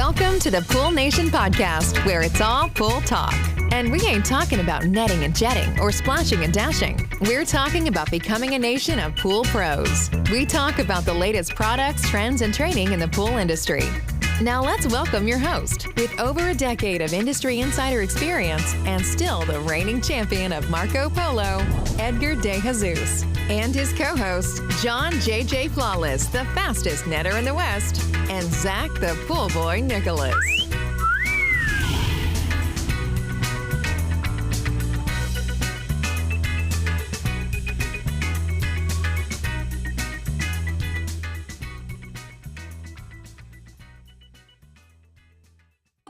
Welcome to the Pool Nation podcast, where it's all pool talk. And we ain't talking about netting and jetting or splashing and dashing. We're talking about becoming a nation of pool pros. We talk about the latest products, trends, and training in the pool industry. Now let's welcome your host, with over a decade of industry insider experience and still the reigning champion of Marco Polo, Edgar De Jesus, and his co-host, John J.J. Flawless, the fastest netter in the West, and Zach the Pool Boy Nicholas.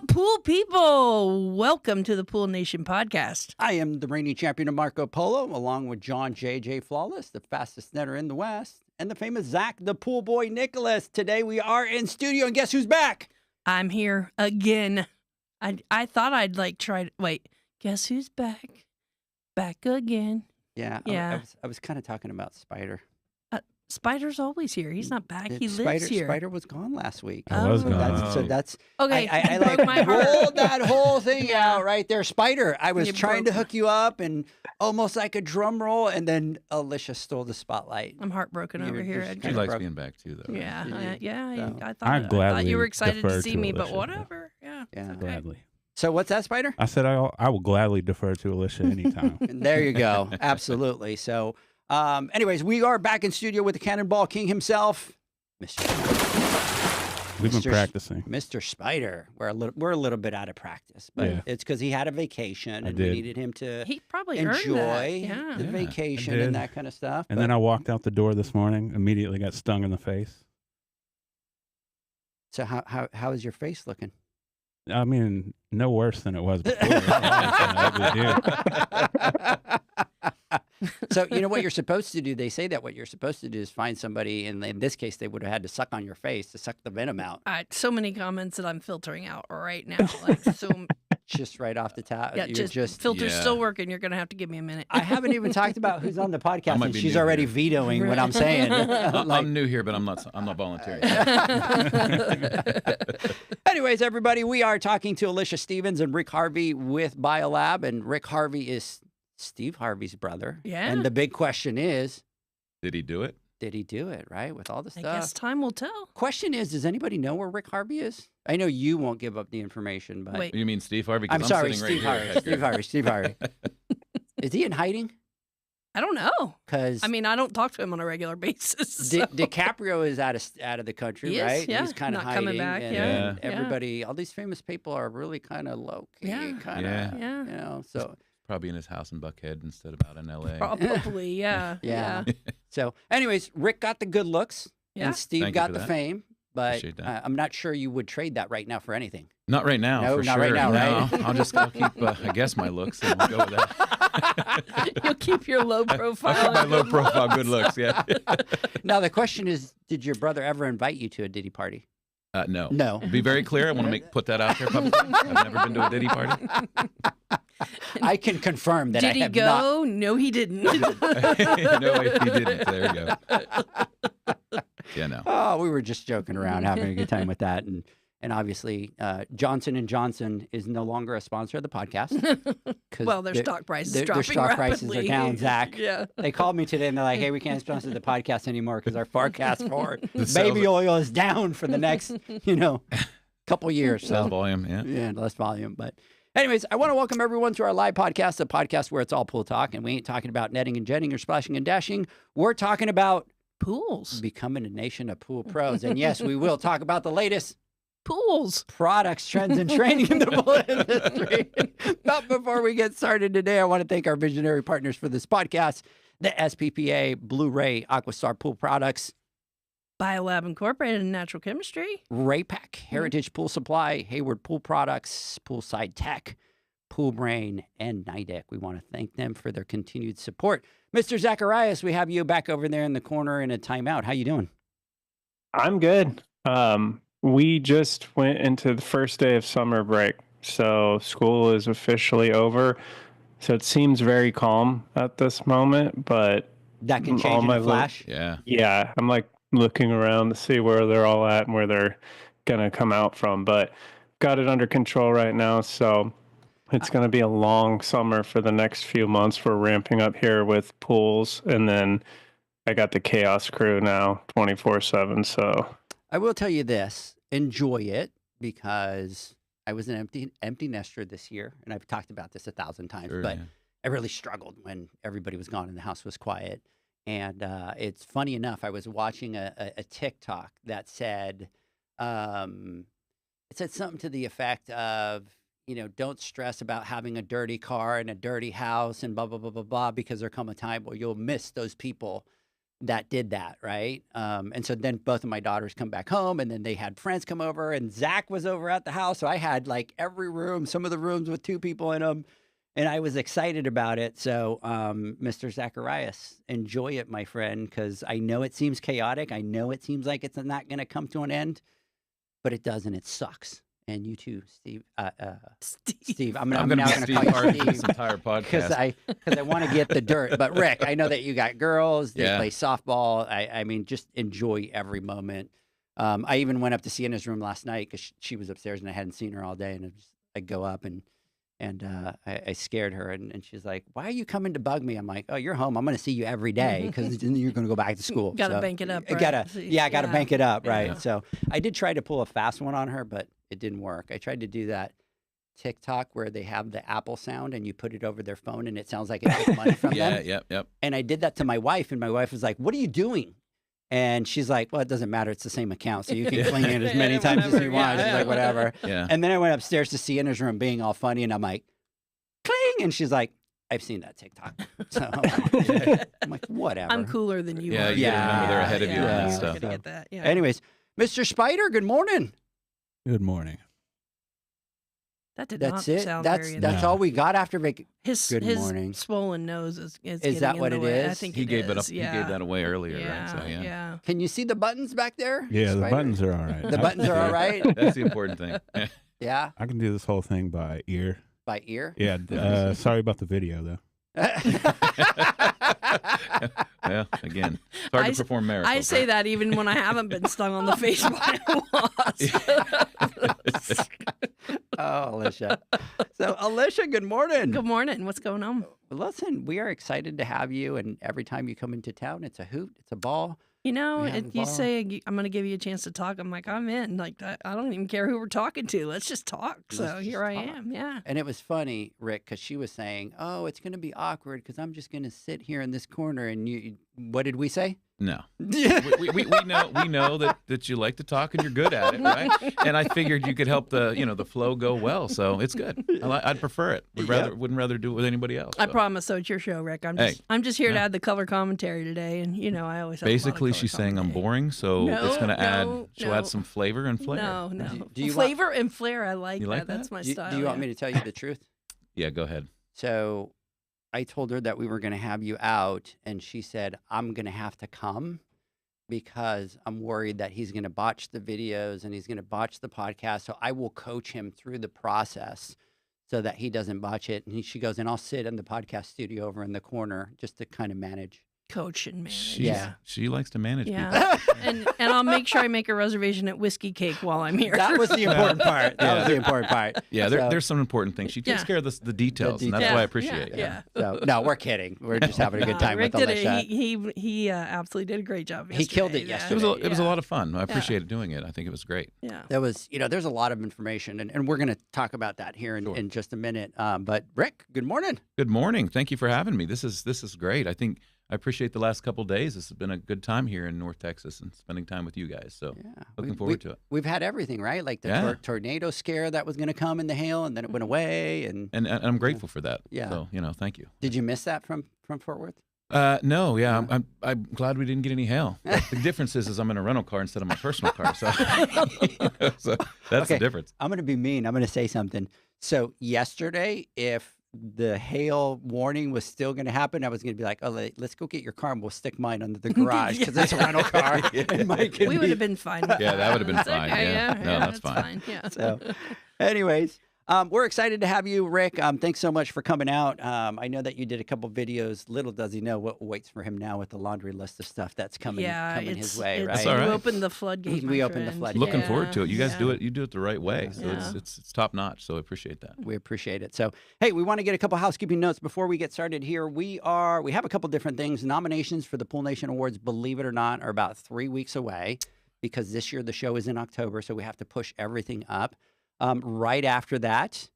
Pool people, welcome to the Pool Nation podcast. I am the reigning champion of Marco Polo, along with John J.J. Flawless, the fastest netter in the West, and the famous Zach, the Pool Boy Nicholas. Today we are in studio, and guess who's back? I'm here again. I thought I'd wait, guess who's back? Back again. Yeah. I was kind of talking about Spider. Spider's always here. He's not back. He lives here. Spider was gone last week. I was gone. So that's okay. I broke my heart. rolled that whole thing out right there. Spider, I was trying to hook you up and almost like a drum roll, and then Alicia stole the spotlight. I'm heartbroken over here. She likes being back too, though. Yeah, So. I thought you were excited to see me, but Alicia, whatever. Yeah, okay. Gladly. So what's that, Spider? I said I will gladly defer to Alicia anytime. There you go. Absolutely. So. Anyways, we are back in studio with the Cannonball King himself, Mr. We've been practicing. Mr. Spider. We're a little bit out of practice, but it's because he had a vacation and we needed him to he probably enjoy earned that. the vacation and that kind of stuff. And then I walked out the door this morning, immediately got stung in the face. So how is your face looking? I mean, no worse than it was before. So you know what you're supposed to do? They say that what you're supposed to do is find somebody, and in this case, they would have had to suck on your face to suck the venom out. So many comments that I'm filtering out right now. Just right off the top. Yeah, just filter's still working. You're going to have to give me a minute. I haven't even talked about who's on the podcast, and she's already vetoing what I'm saying. I'm new here, but I'm not volunteering. Anyways, everybody, we are talking to Alicia Stevens and Rick Harvey with Biolab, and Rick Harvey is Steve Harvey's brother. Yeah. And the big question is, did he do it? Did he do it, right? With all the stuff. I guess time will tell. Question is, does anybody know where Rick Harvey is? I know you won't give up the information, but... Wait. You mean Steve Harvey? I'm sorry, Steve Harvey. Steve Harvey. Is he in hiding? I don't know. Because I mean, I don't talk to him on a regular basis. So. DiCaprio is out of the country, right? Yeah. He's kind of hiding. Coming back. And everybody, all these famous people are really kind of low key. Yeah. You know, so... Probably in his house in Buckhead instead of out in L.A. Probably, yeah. So, anyways, Rick got the good looks, and Steve got the fame. But I'm not sure you would trade that right now for anything. Not right now, no, for not sure. right now, right? No, I'll keep, I guess, my looks, and we'll go with that. You'll keep your low profile. I'll keep my low profile good looks, yeah. Now, the question is, did your brother ever invite you to a Diddy party? No. No. Be very clear. I want to put that out there publicly. I've never been to a Diddy party. I can confirm that Did I have he go? No, he didn't. No, he didn't. There you go. Yeah, no. Oh, we were just joking around, having a good time with that. And obviously, Johnson & Johnson is no longer a sponsor of the podcast. Well, their stock prices dropping Their stock rapidly. prices are down, Zach. Yeah. They called me today, and they're like, hey, we can't sponsor the podcast anymore because our forecast for baby oil is down for the next, couple years. So Less volume, yeah. Yeah, less volume. But anyways, I want to welcome everyone to our live podcast, a podcast where it's all pool talk, and we ain't talking about netting and jetting or splashing and dashing. We're talking about pools. Becoming a nation of pool pros. And yes, we will talk about the latest pools, products, trends, and training in the pool industry. But before we get started today, I want to thank our visionary partners for this podcast, the SPPA, Blu-ray, Aquastar Pool Products, Biolab Incorporated in Natural Chemistry, Raypack, Heritage Pool Supply, Hayward Pool Products, Poolside Tech, Pool Brain, and Nidec. We want to thank them for their continued support. Mr. Zacharias, we have you back over there in the corner in a timeout. How you doing? I'm good. We just went into the first day of summer break, so school is officially over. So it seems very calm at this moment, but that can change in a flash. Yeah. Yeah, I'm like looking around to see where they're all at and where they're going to come out from, but got it under control right now. So it's going to be a long summer for the next few months. We're ramping up here with pools, and then I got the Chaos crew now 24/7. So I will tell you this, enjoy it, because I was an empty nester this year, and I've talked about this 1,000 times, Sure, but yeah. I really struggled when everybody was gone and the house was quiet. And it's funny enough, I was watching a TikTok that said, it said something to the effect of, don't stress about having a dirty car and a dirty house and blah, blah, blah, blah, blah, because there'll come a time where you'll miss those people that did that, right? And so then both of my daughters come back home, and then they had friends come over, and Zach was over at the house. So I had like every room, some of the rooms with 2 people in them, and I was excited about it. So, Mr. Zacharias, enjoy it, my friend, because I know it seems chaotic. I know it seems like it's not going to come to an end, but it doesn't. It sucks. And you too, Steve. Steve, I'm now going going to to be call part you of this Steve entire because podcast. I want to get the dirt. But Rick, I know that you got girls. They Yeah. play softball. I mean, just enjoy every moment. I even went up to Sienna's room last night because she was upstairs and I hadn't seen her all day. And I go up and I scared her, and she's like, "Why are you coming to bug me?" I'm like, "Oh, you're home. I'm going to see you every day because then you're going to go back to school." Gotta So, bank it up, I right? gotta, I gotta Yeah. bank it up, right? Yeah. So I did try to pull a fast one on her, but it didn't work. I tried to do that TikTok where they have the Apple sound and you put it over their phone and it sounds like it took money from them. Yep. And I did that to my wife, and my wife was like, "What are you doing?" And she's like, "Well, it doesn't matter. It's the same account, so you can clean it as many times as you want." Whatever, She's like, "Whatever." Yeah. And then I went upstairs to Sienna's room being all funny, and I'm like, "Cling!" And she's like, "I've seen that TikTok." So I'm like, "Whatever." I'm cooler than you Yeah, are. you gotta remember they're ahead of you on that I stuff. gotta get that. Yeah. Anyways, Mr. Spider, good morning. Good morning. That did That's not it. sound That's very that's No. all we got after vacation. his Good his morning. swollen nose is Is getting that in what the it way. I is? think He gave it up. Yeah. He gave that away earlier, Yeah, right? So yeah. Can you see the buttons back there? Yeah, the Spider? buttons are all right. The buttons are all right. That's the important thing. Yeah, I can do this whole thing by ear. by ear. Yeah. Sorry about the video though. Yeah, again, it's hard to perform miracles. I say right? that even when I haven't been stung on the face by a wasp. Oh, Alicia. So, Alicia, good morning. Good morning. What's going on? Listen, we are excited to have you, and every time you come into town, it's a hoot, it's a ball. You know, Yeah, you well- say I'm going to give you a chance to talk. I'm like, I'm in. Like, I don't even care who we're talking to. Let's just talk. So Let's here I just talk. am. Yeah. And it was funny, Rick, because she was saying, "Oh, it's going to be awkward because I'm just going to sit here in this corner." And you, what did we say? No. we know that you like to talk and you're good at it, right? And I figured you could help the flow go well, so it's good. I'd prefer it. Wouldn't rather do it with anybody else. I so. promise. So it's your show, Rick. I'm just here to add the color commentary today, and I always have a lot of Basically, color she's saying I'm commentary. boring, so it's going to add. She'll no. add some flavor and flair. No. Do you Flavor and flair. I like You that. like That's that? my Do, style. do you want me to tell you the truth? Yeah, go ahead. So I told her that we were going to have you out, and she said, "I'm going to have to come because I'm worried that he's going to botch the videos and he's going to botch the podcast. So I will coach him through the process so that he doesn't botch it." And she goes, "And I'll sit in the podcast studio over in the corner just to kind of manage." Coach and manage? Yeah. She likes to manage people. Yeah. and I'll make sure I make a reservation at Whiskey Cake while I'm here. That was the important part. That was the important part. Yeah, So- there's some important things. She takes Yeah. care of the details, and that's details. what I Yeah, appreciate. yeah. So no, we're kidding. We're just having a good time Rick with did Alicia. it. He absolutely did a great job. He killed it yesterday. yesterday. It was a lot of fun. I appreciated doing it. I think it was great. Yeah. There was, there's a lot of information, and we're going to talk about that here in just a minute. But Rick, good morning. Good morning. Thank you for having me. This is great. I appreciate the last couple of days. This has been a good time here in North Texas and spending time with you guys. So looking forward to it. We've had everything, right? Like the Yeah. tornado scare that was going to come in the hail, and then it went away. And And I'm grateful for that. Yeah. So, thank you. did you miss that from Fort Worth? No, yeah, I'm glad we didn't get any hail. But the difference is I'm in a rental car instead of my personal car. So, so that's Okay. the difference. I'm going to be mean. I'm going to say something. So yesterday, if the hail warning was still going to happen, I was going to be like, "Oh, let's go get your car and we'll stick mine under the garage because it's a rental car." And mine can We would have been fine. With Yeah, that would have been It's fine. okay, Yeah. No, that's fine. Yeah. So, anyways, We're excited to have you, Rick. Thanks so much for coming out. I know that you did a couple videos. Little does he know what waits for him now with the laundry list of stuff that's coming his way, right? That's all right. You opened the floodgate. We my opened the friend. floodgate. Looking Yeah, forward to it. You guys do yeah. it. You do it the right way. So Yeah. it's top notch. So I appreciate that. We appreciate it. So, hey, we want to get a couple housekeeping notes before we get started here. We have a couple different things. Nominations for the Pool Nation Awards, believe it or not, are about 3 weeks away because this year the show is in October, so we have to push everything up. Right after that,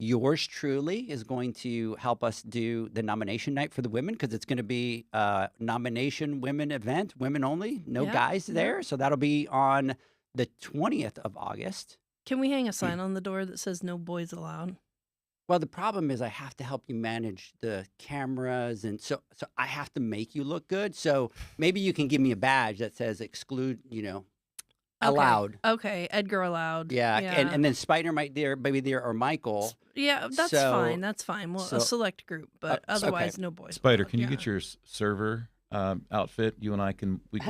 yours truly is going to help us do the nomination night for the women because it's going to be a nomination women event, women only, no Yeah, guys there. So that'll be on the 20th of August. Can we hang a sign on the door that says "No boys allowed"? Well, the problem is I have to help you manage the cameras, and so I have to make you look good. So maybe you can give me a badge that says exclude, allowed. Okay, Edgar allowed. Yeah, and then Spider might be there or Michael. Yeah, that's So- fine. That's fine. Well, so- a select group, but okay. otherwise, no boys. Spider, allowed. can you Yeah. get your server outfit? You and I we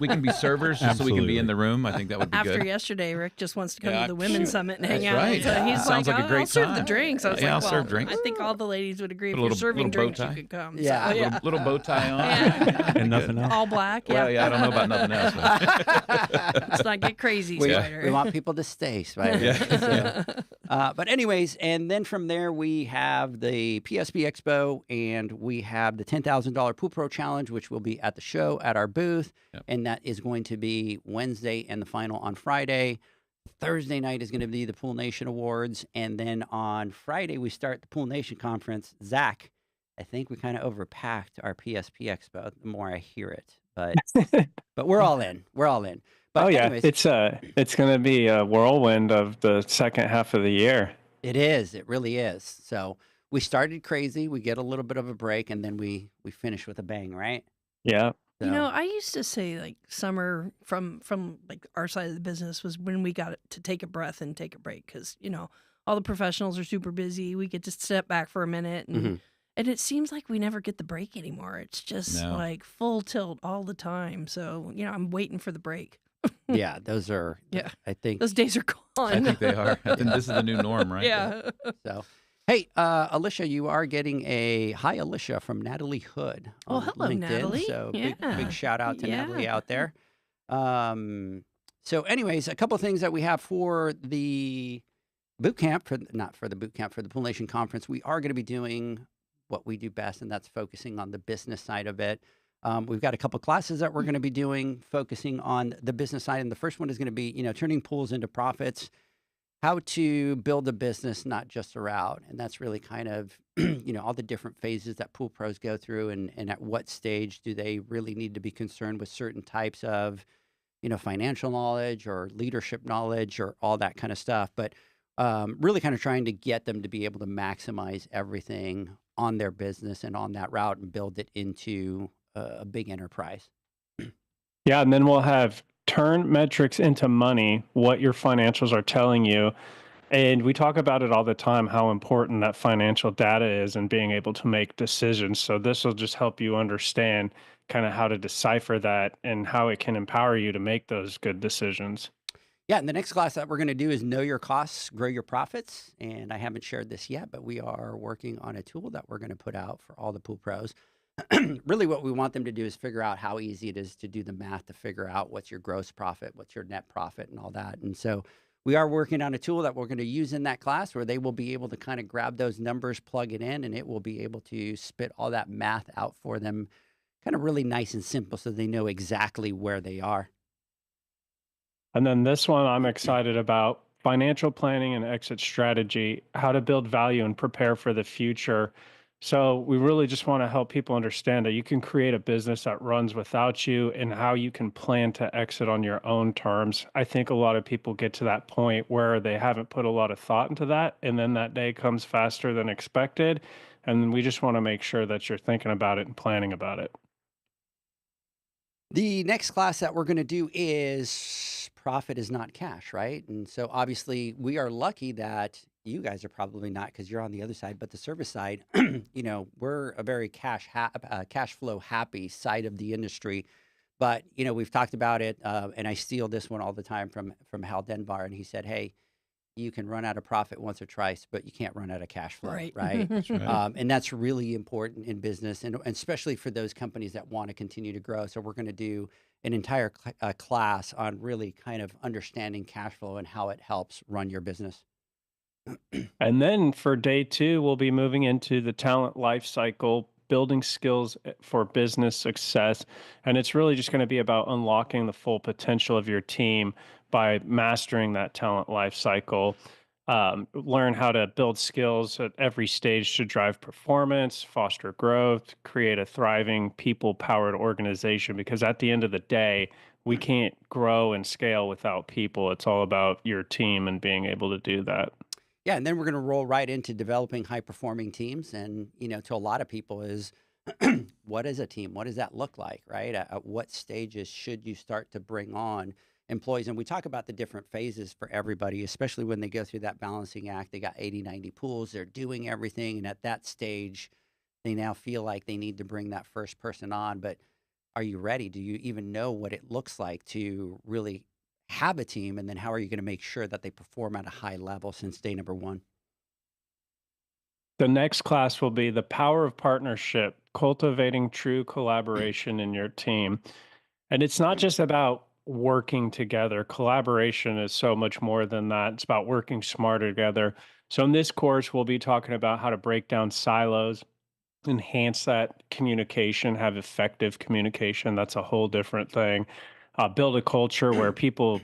can be servers just so we can be in the room. I think that would be After good. yesterday, Rick just wants to come Yeah, to the women's summit and hang that's out. right. So he's Sounds like a great I'll serve the time. drinks. I was Yeah, like, I'll serve drinks. I think all the ladies would agree. If Put a you're little- serving little bow drinks, you tie. could come. Yeah. So, Little bow tie on. Yeah. And nothing else. All black. Well, yeah, I don't know about nothing else. But Let's not get crazy, We, Spider. we want people to stay, Spider. Yeah. But anyways, and then from there we have the PSP Expo and we have the $10,000 Pool Pro Challenge, which will be at the show at our booth. Yep. And that is going to be Wednesday and the final on Friday. Thursday night is going to be the Pool Nation Awards. And then on Friday, we start the Pool Nation Conference. Zach, I think we kind of overpacked our PSP Expo the more I hear it. But we're all in. We're all in. But anyways, it's going to be a whirlwind of the second half of the year. it is. It really is. So we started crazy. We get a little bit of a break, and then we finish with a bang, right? Yeah. You So- know, I used to say like summer from like our side of the business was when we got to take a breath and take a break because all the professionals are super busy. We get to step back for a minute, and Mhm. it seems like we never get the break anymore. It's just No. like full tilt all the time. So I'm waiting for the break. yeah, those are. Yeah. I think Those days are I gone. think they are. I think this is the new norm, right? Yeah. so. Hey, Alicia, you are getting a hi, Alicia, from Natalie Hood. Oh, On hello, LinkedIn. Natalie. So Yeah. big shout out to Yeah. Natalie out there. So, anyways, a couple of things that we have for the boot camp, for the Pool Nation Conference. We are going to be doing what we do best, and that's focusing on the business side of it. We've got a couple classes that we're going to be doing, focusing on the business side, and the first one is going to be, turning pools into profits. How to build a business, not just a route. And that's really kind of, all the different phases that pool pros go through and at what stage do they really need to be concerned with certain types of, financial knowledge or leadership knowledge or all that kind of stuff. But really kind of trying to get them to be able to maximize everything on their business and on that route and build it into a big enterprise. Yeah. And then we'll have turn metrics into money, what your financials are telling you. And we talk about it all the time, how important that financial data is and being able to make decisions. So this will just help you understand kind of how to decipher that and how it can empower you to make those good decisions. Yeah, and the next class that we're going to do is Know Your Costs, Grow Your Profits. And I haven't shared this yet, but we are working on a tool that we're going to put out for all the pool pros. Really what we want them to do is figure out how easy it is to do the math to figure out what's your gross profit, what's your net profit, and all that. And so we are working on a tool that we're going to use in that class where they will be able to kind of grab those numbers, plug it in, and it will be able to spit all that math out for them kind of really nice and simple so they know exactly where they are. And then this one I'm excited about, financial planning and exit strategy, how to build value and prepare for the future. So we really just want to help people understand that you can create a business that runs without you and how you can plan to exit on your own terms. I think a lot of people get to that point where they haven't put a lot of thought into that, and then that day comes faster than expected. And we just want to make sure that you're thinking about it and planning about it. The next class that we're going to do is Profit is Not Cash, right? And so obviously we are lucky that you guys are probably not because you're on the other side, but the service side, we're a very cash flow happy side of the industry. But, we've talked about it, and I steal this one all the time from Hal Denbar, and he said, hey, you can run out of profit once or twice, but you can't run out of cash flow, Right. right? That's right. And that's really important in business, and especially for those companies that want to continue to grow. So we're going to do an entire class on really kind of understanding cash flow and how it helps run your business. And then for day 2, we'll be moving into the talent life cycle, building skills for business success. And it's really just going to be about unlocking the full potential of your team by mastering that talent life cycle. Learn how to build skills at every stage to drive performance, foster growth, create a thriving people-powered organization. Because at the end of the day, we can't grow and scale without people. It's all about your team and being able to do that. Yeah, and then we're going to roll right into developing high-performing teams. And, to a lot of people is, what is a team? What does that look like, right? At what stages should you start to bring on employees? And we talk about the different phases for everybody, especially when they go through that balancing act. They got 80, 90 pools. They're doing everything. And at that stage, they now feel like they need to bring that first person on. But are you ready? Do you even know what it looks like to really have a team? And then how are you going to make sure that they perform at a high level since day number 1? The next class will be the power of partnership, cultivating true collaboration in your team. And it's not just about working together. Collaboration is so much more than that. It's about working smarter together. So in this course, we'll be talking about how to break down silos, enhance that communication, have effective communication. That's a whole different thing. Build a culture where people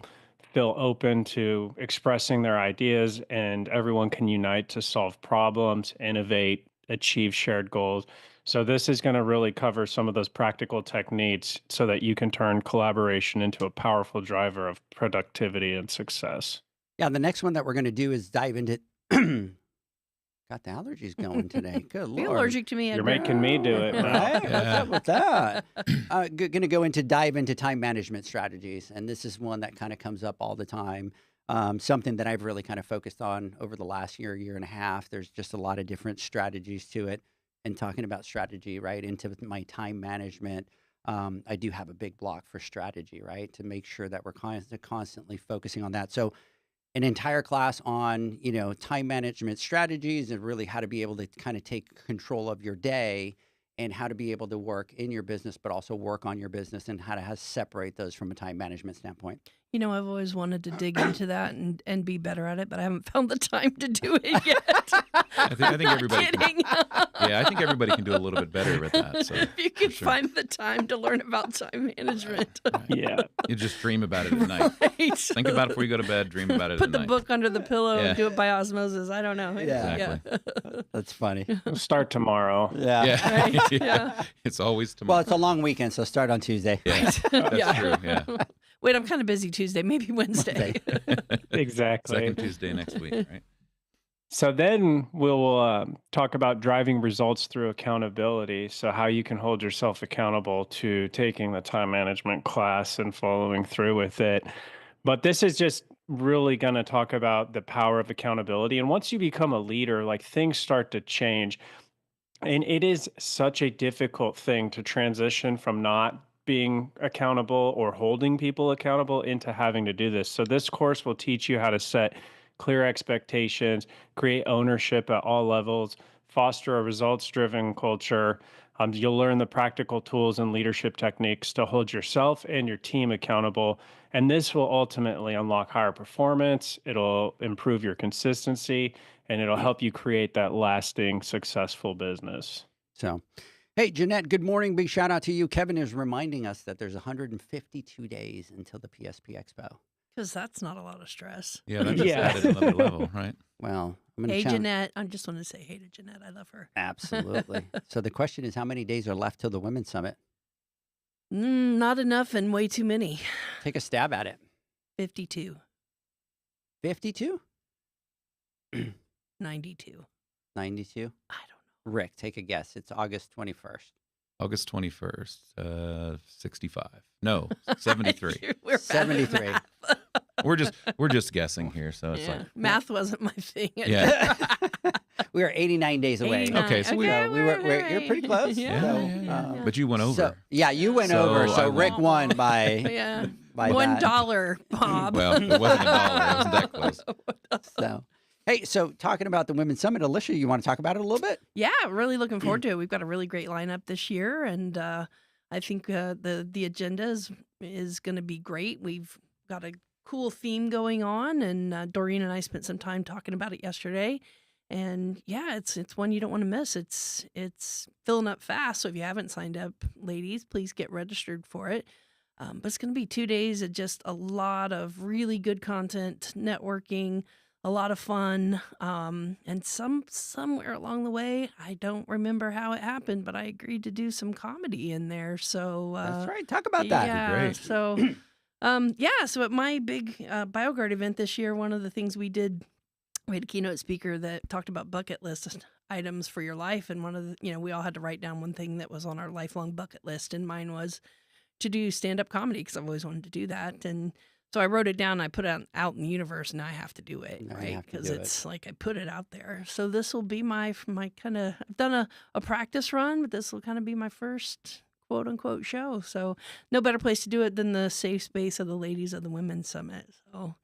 feel open to expressing their ideas and everyone can unite to solve problems, innovate, achieve shared goals. So this is going to really cover some of those practical techniques so that you can turn collaboration into a powerful driver of productivity and success. Yeah, the next one that we're going to do is dive into got the allergies going today. Good Are Lord. you allergic to me, You're Edward? making me do it, man. Right? What's Yeah. up with that? Going to go into dive into time management strategies. And this is one that kind of comes up all the time. Something that I've really kind of focused on over the last year and a half. There's just a lot of different strategies to it. And talking about strategy, right, into my time management, I do have a big block for strategy, right, to make sure that we're constantly focusing on that. So an entire class on, time management strategies and really how to be able to kind of take control of your day and how to be able to work in your business, but also work on your business and how to separate those from a time management standpoint. I've always wanted to dig into that and be better at it, but I haven't found the time to do it yet. I think everybody can, Kidding. I think everybody can do a little bit better at that. So If you can sure. find the time to learn about time management. Yeah. you just dream about it at night. Right. Think about it before you go to bed. Dream about it Put at the night. book under the pillow Yeah. and do it by osmosis. I don't know. Yeah. Exactly. That's funny. We'll start tomorrow. Yeah. Yeah. Right, yeah. It's always Well, tomorrow. it's a long weekend, so start on Tuesday. Yeah. That's Yeah. true. Yeah. Wait, I'm kind of busy Tuesday, maybe Wednesday. Exactly. Second Tuesday next week, right? So then we'll talk about driving results through accountability. So how you can hold yourself accountable to taking the time management class and following through with it. But this is just really going to talk about the power of accountability. And once you become a leader, like things start to change. And it is such a difficult thing to transition from not being accountable or holding people accountable into having to do this. So this course will teach you how to set clear expectations, create ownership at all levels, foster a results-driven culture. You'll learn the practical tools and leadership techniques to hold yourself and your team accountable. And this will ultimately unlock higher performance. It'll improve your consistency, and it'll help you create that lasting, successful business. So, hey, Jeanette, good morning. Big shout out to you. Kevin is reminding us that there's 152 days until the PSP Expo. Because that's not a lot of stress. Yeah, that just Yeah. added another level, right? Well, I'm going to Hey, challenge. Jeanette. I just want to say hey to Jeanette. I love her. Absolutely. So the question is, how many days are left till the Women's Summit? Not enough and way too many. Take a stab at it. 52, 52? 92. 92? I Rick, take a guess. It's August 21st. August 21st, 65. No, 73. don't know. We're bad at 73. math. We're just guessing here, so it's Yeah. like Math wasn't my thing. Yeah. We are 89 days away. 89. Okay, so So you're pretty close. Yeah, So, yeah. But you went over. So, yeah, you went So over. I So Rick won. won by Yeah. by $1, that. Bob. Well, it wasn't $1. It wasn't that close. So, hey, so talking about the Women's Summit, Alicia, you want to talk about it a little bit? Yeah, really looking forward to it. We've got a really great lineup this year, and I think the agenda is going to be great. We've got a cool theme going on, and Doreen and I spent some time talking about it yesterday. And yeah, it's one you don't want to miss. It's filling up fast, so if you haven't signed up, ladies, please get registered for it. But it's going to be 2 days of just a lot of really good content, networking, a lot of fun, and somewhere along the way, I don't remember how it happened, but I agreed to do some comedy in there. So That's right. Talk about that. yeah, Great. so so at my big BioGuard event this year, one of the things we did, we had a keynote speaker that talked about bucket list items for your life, and one of the, we all had to write down one thing that was on our lifelong bucket list, and mine was to do stand-up comedy because I've always wanted to do that. And so I wrote it down, I put it out in the universe, and now I have to do it, Now you right? have to Because do it's like I put it out there. So this will be my kind of, I've done a practice run, but this will kind of be my first quote-unquote show. So no better place to do it than the safe space of the ladies of the Women's Summit. So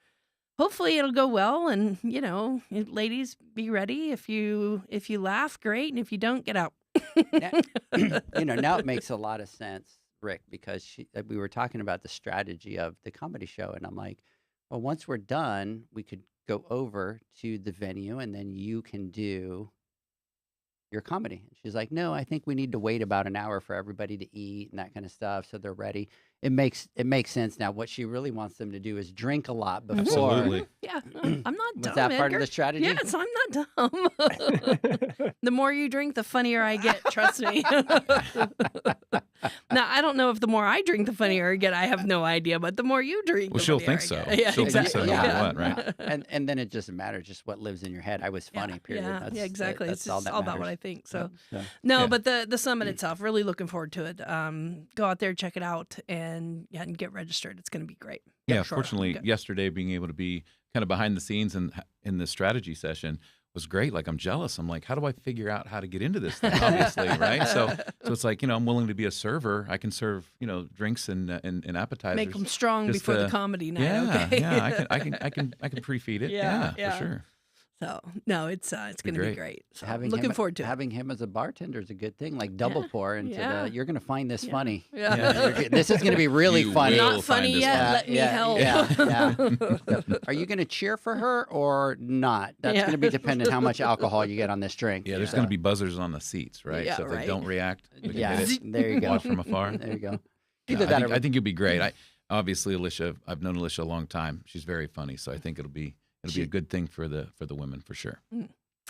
hopefully it'll go well, and ladies, be ready. If you laugh, great, and if you don't, get out. Now it makes a lot of sense, Rick, because we were talking about the strategy of the comedy show, and I'm like, well, once we're done, we could go over to the venue, and then you can do your comedy. And she's like, no, I think we need to wait about an hour for everybody to eat and that kind of stuff, so they're ready. It makes sense now. What she really wants them to do is drink a lot before. Absolutely. Yeah, I'm not dumb. Was that part of Edgar. the strategy? Yes, I'm not dumb. The more you drink, the funnier I get. Trust me. Now, I don't know if the more I drink, the funnier I get. I have no idea. But the more you drink, Well, the she'll funnier think I so. get. Yeah, She'll think exactly. so no matter Yeah. what, right? And then it doesn't matter just what lives in your head. I was funny, period. Yeah, exactly. That's It's all just that all about what I matters. think. So So, no, Yeah. but the summit itself, really looking forward to it. Go out there, check it out, and get registered. It's going to be great. Yeah, Sure. fortunately, Okay. yesterday being able to be kind of behind the scenes and in the strategy session was great. Like, I'm jealous. I'm like, how do I figure out how to get into this thing? Obviously, right? So it's like, I'm willing to be a server. I can serve, drinks and appetizers. Make them strong Just, before the comedy night. Yeah, Okay. yeah. I can pre-feed it. Yeah, Yeah, for sure. So no, it's going to be great. great. So having looking him, forward to it. having him as a bartender is a good thing. Like double pour into Yeah. you're going to find this Yeah. funny. Yeah. This is going to be really You funny. will Not funny find this yet. one. Let me help. Yeah. Are you going to cheer for her or not? That's Yeah. going to be dependent how much alcohol you get on this drink. Yeah, there's So, going to be buzzers on the seats, right? Yeah, So if they right. don't react, we can Yeah, hit it. there you go. Watch from afar. There you go. Yeah, Either that or I think you'll be great. Obviously, Alicia, I've known Alicia a long time. She's very funny, so I think it'll be a good thing for the women for sure.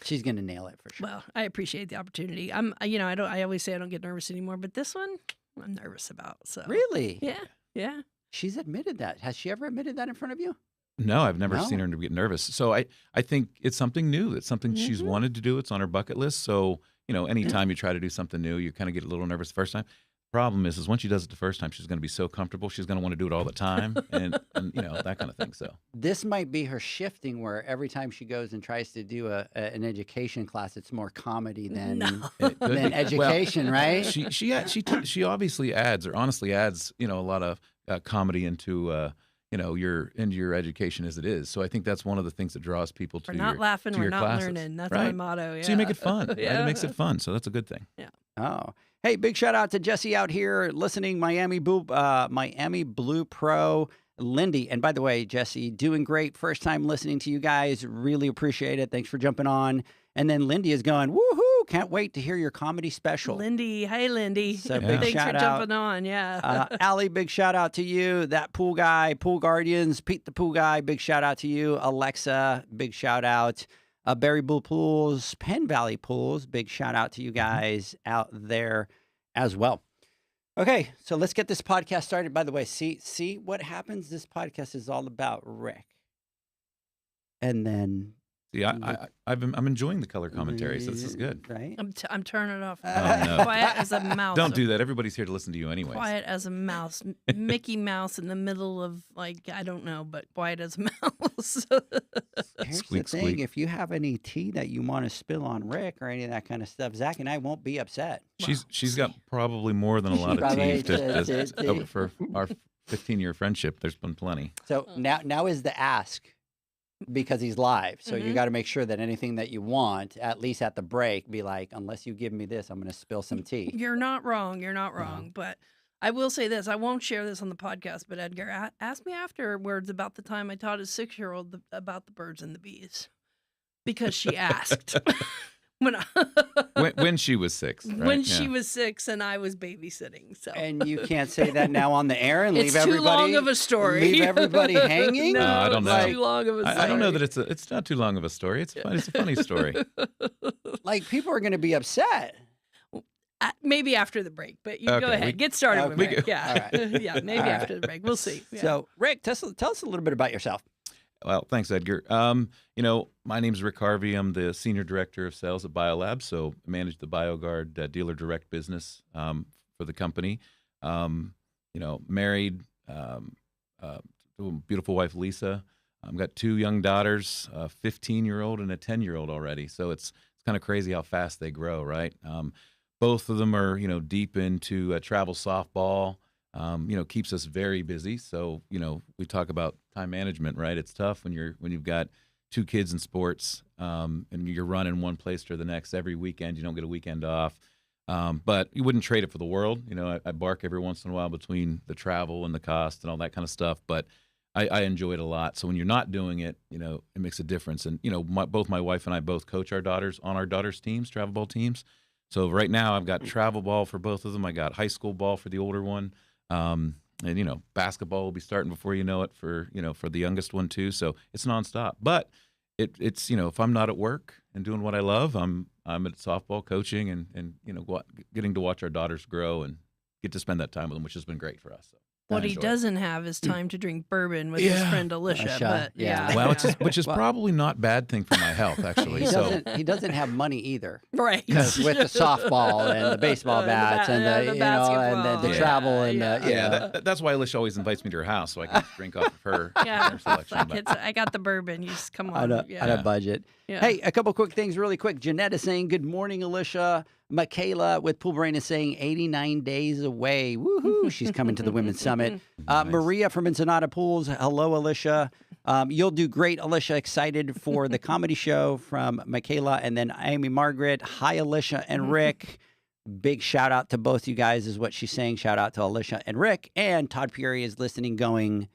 she's going to nail it for sure. Well, I appreciate the opportunity. I always say I don't get nervous anymore, but this one I'm nervous about. So Really? yeah. She's admitted that. Has she ever admitted that in front of you? No, I've never No? seen her get nervous. So I think it's something new. It's something she's wanted to do. It's on her bucket list. So, anytime you try to do something new, you kind of get a little nervous the first time. Problem is when she does it the first time, she's going to be so comfortable. She's going to want to do it all the time and that kind of thing. So This might be her shifting where every time she goes and tries to do an education class, it's more comedy than it could than be. education, right? She obviously adds or honestly adds, a lot of comedy into your education as it is. So I think that's one of the things that draws people to We're not laughing, to we're your not classes, learning. That's right? my motto. Yeah. So you make it fun, right? Yeah. It makes it fun. So that's a good thing. Oh, hey, big shout out to Jesse out here listening, Miami Blue Pro, Lindy. And by the way, Jesse, doing great. First time listening to you guys. Really appreciate it. Thanks for jumping on. And then Lindy is going, woohoo, can't wait to hear your comedy special. Lindy. Hey, Lindy. So big Thanks shout for out. jumping on. Yeah. Allie, big shout out to you. That pool guy, Pool Guardians, Pete the Pool Guy, big shout out to you. Alexa, big shout out. Berry Blue Pools, Penn Valley Pools, big shout out to you guys out there as well. Okay, so let's get this podcast started. By the way, see what happens? This podcast is all about Rick. And then... See, I'm enjoying the color commentary, so this is good. Right? I'm turning it off. Oh, no. Quiet as a mouse. Don't do that. Everybody's here to listen to you anyways. Quiet as a mouse. Mickey Mouse in the middle of, I don't know, but quiet as a mouse. Here's Squeak, the thing. squeak. If you have any tea that you want to spill on Rick or any of that kind of stuff, Zach and I won't be upset. She's got probably more than a lot of Probably teeth tea. for our 15-year friendship. There's been plenty. So now is the ask. because he's live. So you Mhm. got to make sure that anything that you want, at least at the break, be like, unless you give me this, I'm going to spill some tea. You're not wrong. You're not wrong. But I will say this. I won't share this on the podcast, but Edgar asked me afterwards about the time I taught his 6-year-old about the birds and the bees because she asked. when she was 6, right? When Yeah. she was 6 and I was babysitting. So And you can't say that now on the air and it's leave too everybody long of a story. leave everybody hanging. No, I don't it's know. too long of a story. I don't know that it's not too long of a story. It's a funny story. Like people are going to be upset. Maybe after the break, but you go Okay, ahead. Get started okay, with it. all Yeah. right. Yeah, maybe All right. after the break. We'll see. Yeah. So, Rick, tell us a little bit about yourself. Well, thanks, Edgar. My name's Rick Harvey. I'm the Senior Director of Sales at Biolab, so I manage the BioGuard dealer direct business for the company. Married to a beautiful wife, Lisa. I've got 2 young daughters, a 15-year-old and a 10-year-old already. So it's kind of crazy how fast they grow, right? Both of them are, deep into travel softball. Keeps us very busy. So, we talk about time management, right? It's tough when you've got 2 kids in sports, and you're running one place to the next every weekend. You don't get a weekend off. But you wouldn't trade it for the world. I bark every once in a while between the travel and the cost and all that kind of stuff. But I enjoy it a lot. So when you're not doing it, it makes a difference. And, both my wife and I both coach our daughters on our daughters' teams, travel ball teams. So right now I've got travel ball for both of them. I got high school ball for the older one. And basketball will be starting before you know it for the youngest one too. So it's nonstop. But it's if I'm not at work and doing what I love, I'm at softball coaching and getting to watch our daughters grow and get to spend that time with them, which has been great for us. So What I he enjoy it. doesn't have is time to drink bourbon with his Yeah. friend Alicia. Alicia, But yeah. Well, which is Well- probably not a bad thing for my health, actually. He doesn't have money either. right. Because with the softball and the baseball bats and the basketball. the travel and That's why Alicia always invites me to her house so I can drink off of her, Yeah, her selection. like But I got the bourbon. You just come on on. a budget. Yeah. Hey, a couple quick things really quick. Janette is saying, good morning, Alicia. Michaela with Pool Brain is saying 89 days away. Woohoo. She's coming to the Women's Summit. Nice. Maria from Ensenada Pools. Hello, Alicia. You'll do great, Alicia. Excited for the comedy show from Michaela. And then Amy Margaret. Hi, Alicia and Rick. Big shout out to both you guys is what she's saying. Shout out to Alicia and Rick. And Todd Peary is listening going,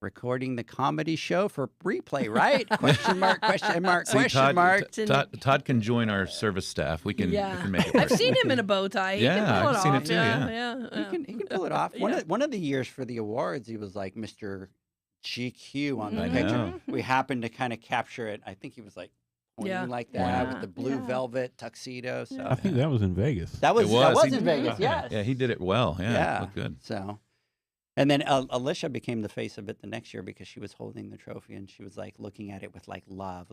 recording the comedy show for replay, right? Question mark, question mark, See, question mark. Todd can join our service staff. We can make it work. I've seen him in a bow tie. He Yeah, can pull I've it seen off. it too, yeah. He can pull it off. Yeah. One of the years for the awards, he was like Mr. GQ on the I picture. know. We happened to kind of capture it. I think he was like pointing Yeah. like that Yeah. with the blue Yeah. velvet tuxedo. So I think that was in Vegas. that was It was. in He- Vegas. Yes. Yeah, he did it well. Yeah, Yeah. it looked good. So, and then Alicia became the face of it the next year because she was holding the trophy and she was like looking at it with like love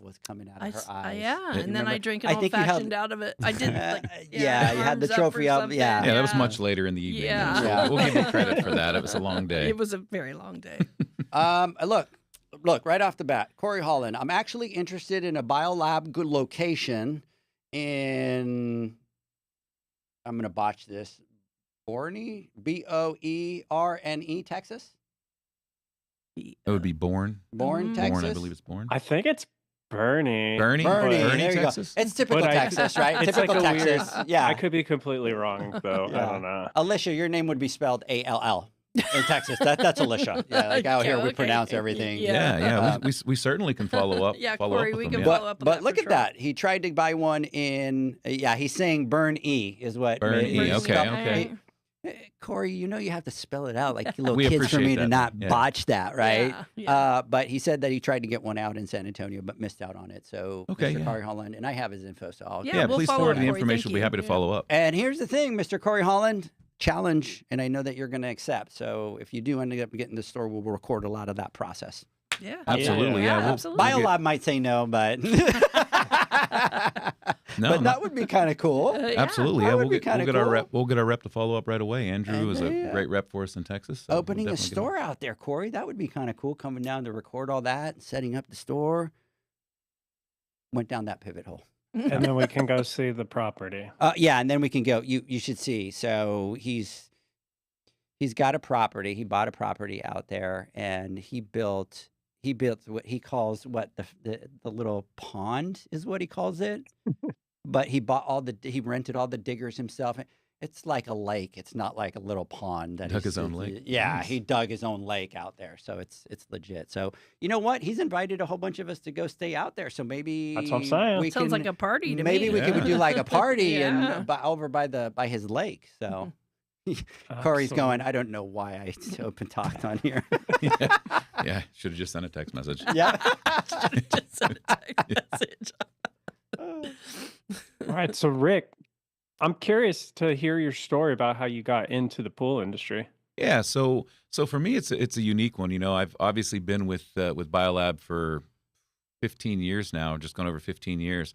was coming out of her eyes. Yeah, You and then I remember? drank I an old think you held- fashioned out of it. I did. Like, Yeah, you had the arms up trophy or up, something. yeah. Yeah, that was much later in the evening. Yeah. So Yeah. we'll give you credit for that. It was a long day. It was a very long day. Look, right off the bat, Corey Holland. I'm actually interested in a Biolab good location in, I'm going to botch this, Boerne, Boerne, Texas? It would be Bourne. Bourne, Mhm. Texas? Bourne, I believe it's Bourne. I think it's Bernie. Bernie, Boerne, there you Texas. go. It's typical But Texas, right? It's Typical like a weird. Texas. Yeah. I could be completely wrong though. Yeah. I don't know. Alicia, your name would be spelled A-L-L in Texas. That's Alicia. Yeah, like out here we Okay. pronounce everything. Yeah. We certainly can follow up. Yeah, follow Corey, up with we them, can yeah. follow up on But that look for at sure. that. He tried to buy one in, he's saying Burn E is what. Burn E, is okay, spelled. okay. Corey, you know you have to spell it out like little We kids for me appreciate to that. not Yeah. botch that, right? Yeah, yeah. But he said that he tried to get one out in San Antonio but missed out on it. So, Okay, Mr. yeah. Corey Holland, and I have his info, so I'll Yeah, we'll please follow forward up, the Corey. information. Thank We'll be you. happy to Yeah. follow up. And here's the thing, Mr. Corey Holland, challenge, and I know that you're going to accept. So if you do end up getting the store, we'll record a lot of that process. Yeah. Absolutely, Yeah, yeah. We'll- absolutely. we'll get- Biolab might say no, but No, but that would be kind of cool. Absolutely, that yeah. would We'll be get, kinda we'll get our cool. rep. We'll get our rep to follow up right away. Andrew And is a yeah. great rep for us in Texas. So we'll Opening a definitely get him. store out there, Corey. That would be kind of cool. Coming down to record all that, setting up the store. Went down that pivot hole. And then we can go see the property. Yeah, and then we can go. You should see. So he's got a property. He bought a property out there, and he built. he built what he calls the little pond is what he calls it. But he rented all the diggers himself. It's like a lake. It's not like a little pond that Dug his own lake. Yeah, Nice. he dug his own lake out there, so it's legit. So you know what? He's invited a whole bunch of us to go stay out there. So maybe That's what I'm saying. we Sounds can like a party to maybe me. we could do like a party Yeah. and over by his lake. So Corey's going, Excellent. I don't know why I open talked on here. Yeah, should have just sent a text message. Yeah. Just send a text message. All right, so Rick, I'm curious to hear your story about how you got into the pool industry. Yeah, so for me, it's a unique one. You know, I've obviously been with Biolab for 15 years now, just gone over 15 years.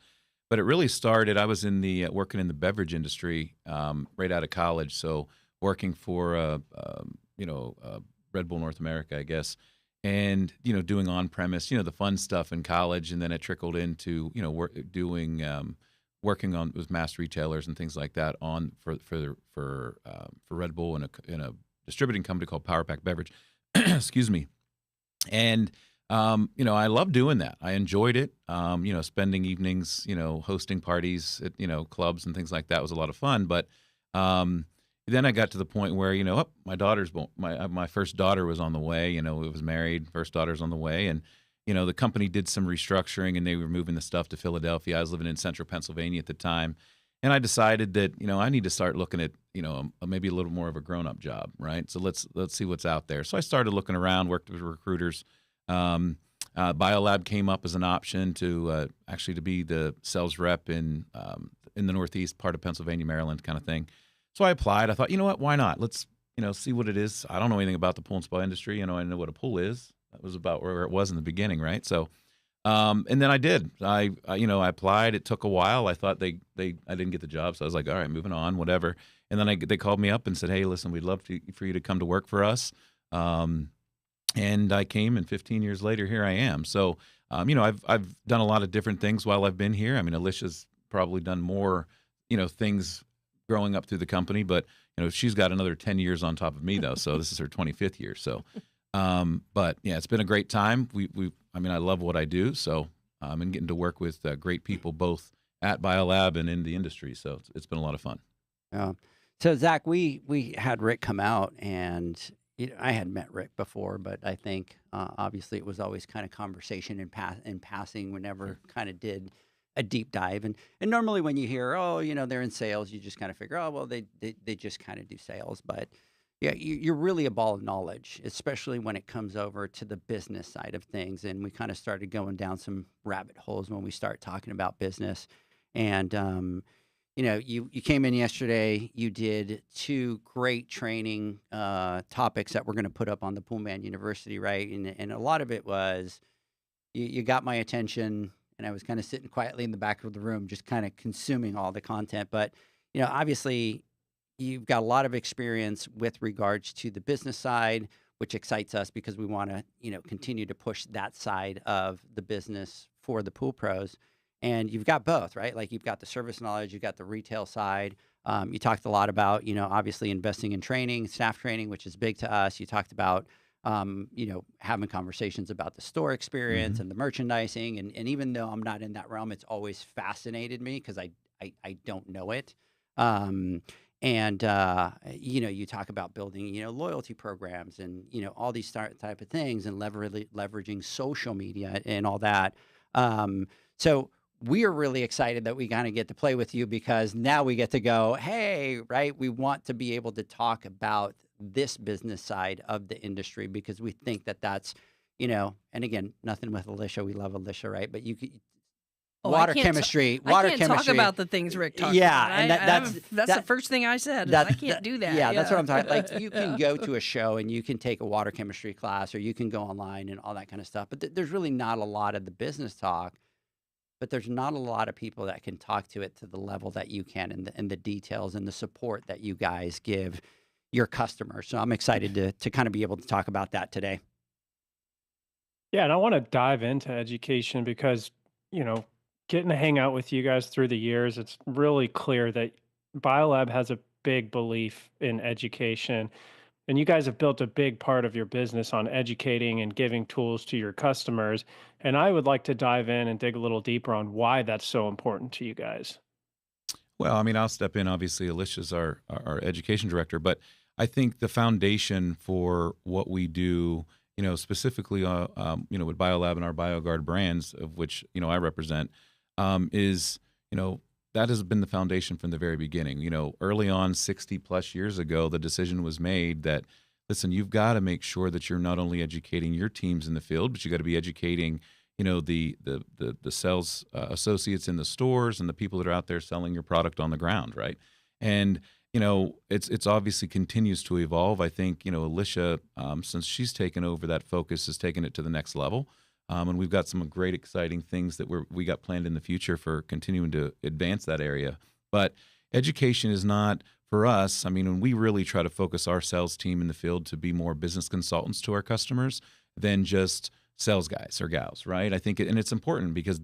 But it really started. I was in the working in the beverage industry right out of college. So working for Red Bull North America, I guess, and doing on premise, the fun stuff in college, and then it trickled into working on with mass retailers and things like that for Red Bull in a distributing company called Power Pack Beverage. Excuse me. And I love doing that. I enjoyed it. Spending evenings, hosting parties at clubs and things like that was a lot of fun. But then I got to the point where my first daughter was on the way. It was married, first daughter's on the way, and the company did some restructuring and they were moving the stuff to Philadelphia. I was living in central Pennsylvania at the time. And I decided that, I need to start looking at, maybe a little more of a grown-up job, right? So let's see what's out there. So I started looking around, worked with recruiters. Biolab came up as an option to actually to be the sales rep in the Northeast part of Pennsylvania, Maryland kind of thing. So I applied. I thought, you know what, why not? Let's, see what it is. I don't know anything about the pool and spa industry. I know what a pool is. That was about where it was in the beginning, right? So, and then I did. I applied. It took a while. I thought I didn't get the job, so I was like, all right, moving on, whatever. And then they called me up and said, hey, listen, we'd love for you to come to work for us. And I came, and 15 years later, here I am. So, I've done a lot of different things while I've been here. I mean, Alicia's probably done more, things growing up through the company, but she's got another 10 years on top of me though. So this is her 25th year. So. But yeah, it's been a great time. I love what I do. So, and getting to work with great people, both at Biolab and in the industry. So it's been a lot of fun. Yeah. So Zach, we had Rick come out, and I had met Rick before, but I think obviously it was always kind of conversation in passing. We never kind of did a deep dive. And normally when you hear, they're in sales, you just kind of figure, they just kind of do sales. But yeah, you're really a ball of knowledge, especially when it comes over to the business side of things. And we kind of started going down some rabbit holes when we start talking about business. And, you came in yesterday, you did 2 great training topics that we're going to put up on the Poolman University, right? And a lot of it was, you got my attention, and I was kind of sitting quietly in the back of the room, just kind of consuming all the content. But, obviously, you've got a lot of experience with regards to the business side, which excites us because we want to, continue to push that side of the business for the pool pros. And you've got both, right? Like you've got the service knowledge, you've got the retail side. You talked a lot about, obviously investing in training, staff training, which is big to us. You talked about, having conversations about the store experience and the merchandising. And even though I'm not in that realm, it's always fascinated me because I don't know it. And, you talk about building, loyalty programs and, all these type of things and leveraging social media and all that. So we are really excited that we kind of get to play with you because now we get to go, hey, right, we want to be able to talk about this business side of the industry because we think that that's, and again, nothing with Alicia. We love Alicia, right? But you could. Water chemistry. I can't talk about the things Rick talks about. Yeah, and that's the first thing I said. I can't do that. Yeah, that's what I'm talking. Like you can go to a show and you can take a water chemistry class, or you can go online and all that kind of stuff. But there's really not a lot of the business talk. But there's not a lot of people that can talk to it to the level that you can, and the details and the support that you guys give your customers. So I'm excited to kind of be able to talk about that today. Yeah, and I want to dive into education because, getting to hang out with you guys through the years, it's really clear that Biolab has a big belief in education. And you guys have built a big part of your business on educating and giving tools to your customers. And I would like to dive in and dig a little deeper on why that's so important to you guys. Well, I mean, I'll step in. Obviously, Alicia's our education director, but I think the foundation for what we do, specifically, with Biolab and our BioGuard brands, of which I represent, is that has been the foundation from the very beginning. Early on, 60 plus years ago, the decision was made that, listen, you've got to make sure that you're not only educating your teams in the field, but you got to be educating the sales associates in the stores and the people that are out there selling your product on the ground, right? And it's obviously continues to evolve. I think Alicia, since she's taken over that focus, has taken it to the next level, and we've got some great exciting things that we got planned in the future for continuing to advance that area. But education is not for us. I mean, when we really try to focus our sales team in the field to be more business consultants to our customers than just sales guys or gals, right? I think, and it's important because